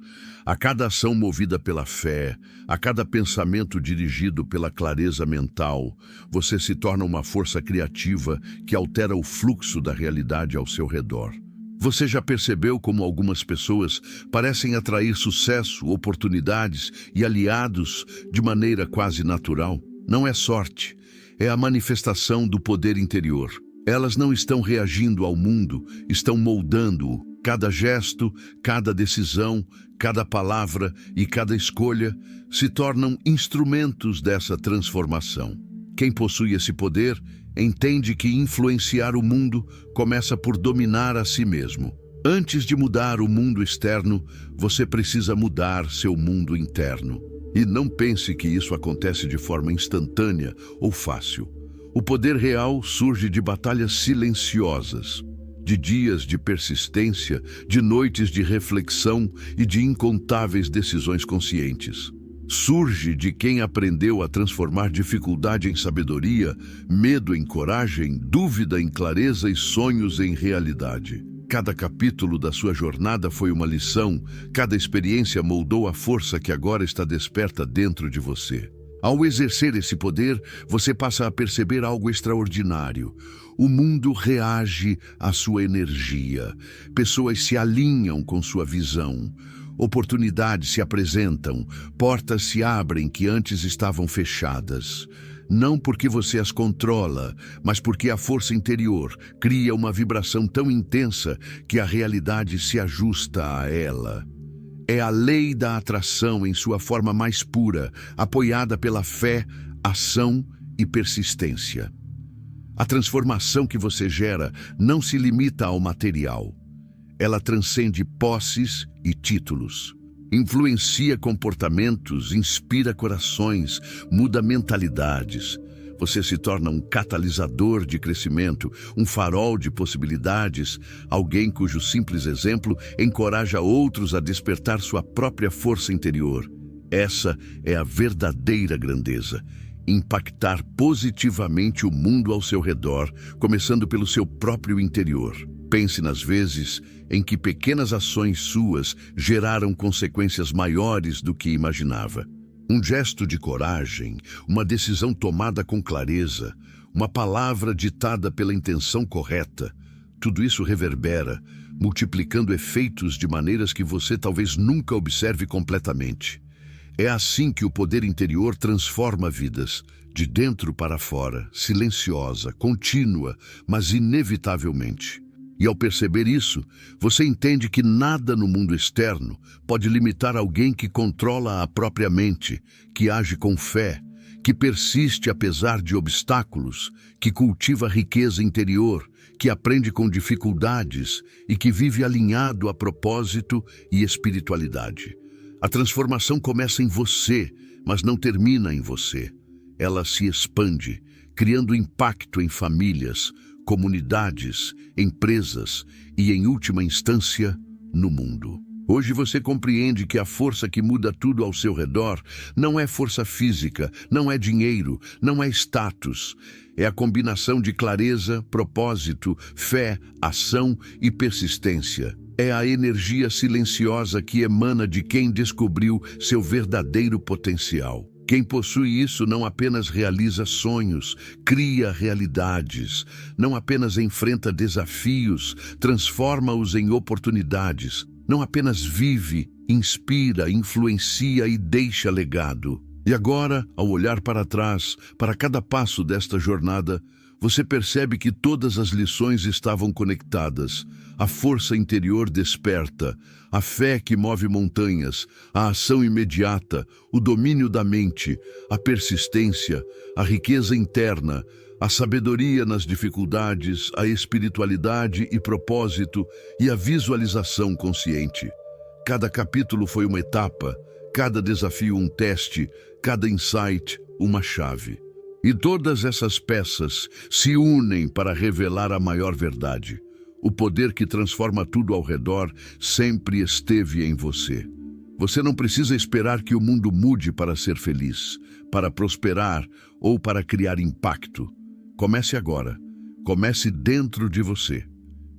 a cada ação movida pela fé, a cada pensamento dirigido pela clareza mental, você se torna uma força criativa que altera o fluxo da realidade ao seu redor. Você já percebeu como algumas pessoas parecem atrair sucesso, oportunidades e aliados de maneira quase natural? Não é sorte, é a manifestação do poder interior. Elas não estão reagindo ao mundo, estão moldando-o. Cada gesto, cada decisão, cada palavra e cada escolha se tornam instrumentos dessa transformação. Quem possui esse poder entende que influenciar o mundo começa por dominar a si mesmo. Antes de mudar o mundo externo, você precisa mudar seu mundo interno. E não pense que isso acontece de forma instantânea ou fácil. O poder real surge de batalhas silenciosas, de dias de persistência, de noites de reflexão e de incontáveis decisões conscientes. Surge de quem aprendeu a transformar dificuldade em sabedoria, medo em coragem, dúvida em clareza e sonhos em realidade. Cada capítulo da sua jornada foi uma lição, cada experiência moldou a força que agora está desperta dentro de você. Ao exercer esse poder, você passa a perceber algo extraordinário. O mundo reage à sua energia. Pessoas se alinham com sua visão. Oportunidades se apresentam. Portas se abrem que antes estavam fechadas. Não porque você as controla, mas porque a força interior cria uma vibração tão intensa que a realidade se ajusta a ela. É a lei da atração em sua forma mais pura, apoiada pela fé, ação e persistência. A transformação que você gera não se limita ao material. Ela transcende posses e títulos. Influencia comportamentos, inspira corações, muda mentalidades. Você se torna um catalisador de crescimento, um farol de possibilidades, alguém cujo simples exemplo encoraja outros a despertar sua própria força interior. Essa é a verdadeira grandeza. Impactar positivamente o mundo ao seu redor, começando pelo seu próprio interior. Pense nas vezes em que pequenas ações suas geraram consequências maiores do que imaginava. Um gesto de coragem, uma decisão tomada com clareza, uma palavra ditada pela intenção correta, tudo isso reverbera, multiplicando efeitos de maneiras que você talvez nunca observe completamente. É assim que o poder interior transforma vidas, de dentro para fora, silenciosa, contínua, mas inevitavelmente. E ao perceber isso, você entende que nada no mundo externo pode limitar alguém que controla a própria mente, que age com fé, que persiste apesar de obstáculos, que cultiva riqueza interior, que aprende com dificuldades e que vive alinhado a propósito e espiritualidade. A transformação começa em você, mas não termina em você. Ela se expande, criando impacto em famílias, comunidades, empresas e, em última instância, no mundo. Hoje você compreende que a força que muda tudo ao seu redor não é força física, não é dinheiro, não é status. É a combinação de clareza, propósito, fé, ação e persistência. É a energia silenciosa que emana de quem descobriu seu verdadeiro potencial. Quem possui isso não apenas realiza sonhos, cria realidades, não apenas enfrenta desafios, transforma-os em oportunidades, não apenas vive, inspira, influencia e deixa legado. E agora, ao olhar para trás, para cada passo desta jornada, você percebe que todas as lições estavam conectadas. A força interior desperta, a fé que move montanhas, a ação imediata, o domínio da mente, a persistência, a riqueza interna, a sabedoria nas dificuldades, a espiritualidade e propósito e a visualização consciente. Cada capítulo foi uma etapa, cada desafio um teste, cada insight uma chave. E todas essas peças se unem para revelar a maior verdade. O poder que transforma tudo ao redor sempre esteve em você. Você não precisa esperar que o mundo mude para ser feliz, para prosperar ou para criar impacto. Comece agora. Comece dentro de você.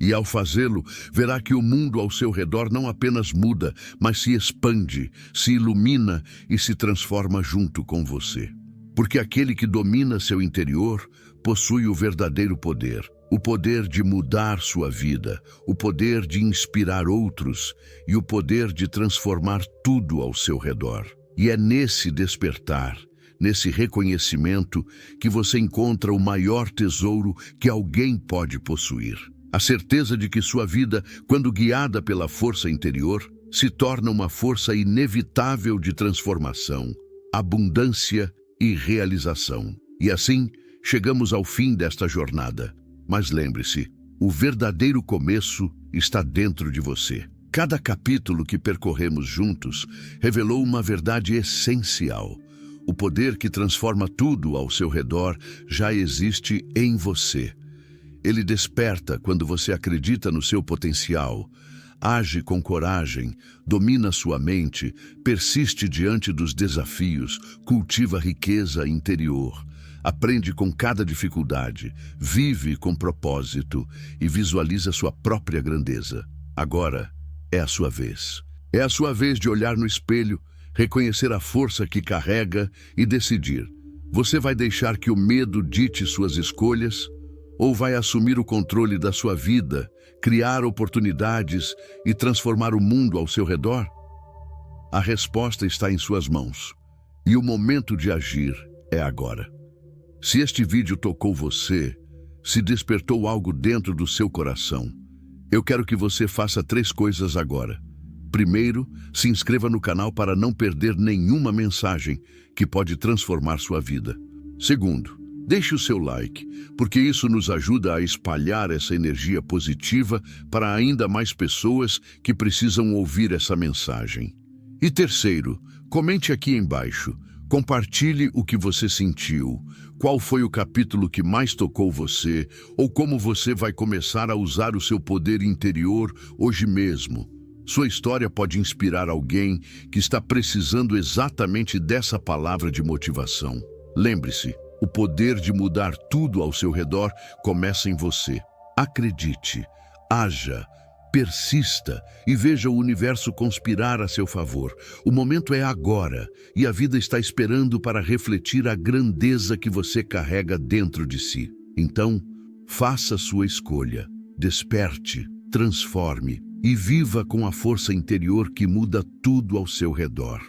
E ao fazê-lo, verá que o mundo ao seu redor não apenas muda, mas se expande, se ilumina e se transforma junto com você. Porque aquele que domina seu interior possui o verdadeiro poder. O poder de mudar sua vida, o poder de inspirar outros e o poder de transformar tudo ao seu redor. E é nesse despertar, nesse reconhecimento, que você encontra o maior tesouro que alguém pode possuir. A certeza de que sua vida, quando guiada pela força interior, se torna uma força inevitável de transformação, abundância e realização. E assim, chegamos ao fim desta jornada. Mas lembre-se, o verdadeiro começo está dentro de você. Cada capítulo que percorremos juntos revelou uma verdade essencial. O poder que transforma tudo ao seu redor já existe em você. Ele desperta quando você acredita no seu potencial, age com coragem, domina sua mente, persiste diante dos desafios, cultiva riqueza interior, aprende com cada dificuldade, vive com propósito e visualiza sua própria grandeza. Agora é a sua vez. É a sua vez de olhar no espelho, reconhecer a força que carrega e decidir. Você vai deixar que o medo dite suas escolhas ou vai assumir o controle da sua vida, criar oportunidades e transformar o mundo ao seu redor? A resposta está em suas mãos. E o momento de agir é agora. Se este vídeo tocou você, se despertou algo dentro do seu coração, eu quero que você faça 3 coisas agora. Primeiro, se inscreva no canal para não perder nenhuma mensagem que pode transformar sua vida. Segundo, deixe o seu like, porque isso nos ajuda a espalhar essa energia positiva para ainda mais pessoas que precisam ouvir essa mensagem. E terceiro, comente aqui embaixo. Compartilhe o que você sentiu, qual foi o capítulo que mais tocou você, ou como você vai começar a usar o seu poder interior hoje mesmo. Sua história pode inspirar alguém que está precisando exatamente dessa palavra de motivação. Lembre-se, o poder de mudar tudo ao seu redor começa em você. Acredite, haja, persista e veja o universo conspirar a seu favor. O momento é agora e a vida está esperando para refletir a grandeza que você carrega dentro de si. Então, faça sua escolha, desperte, transforme e viva com a força interior que muda tudo ao seu redor.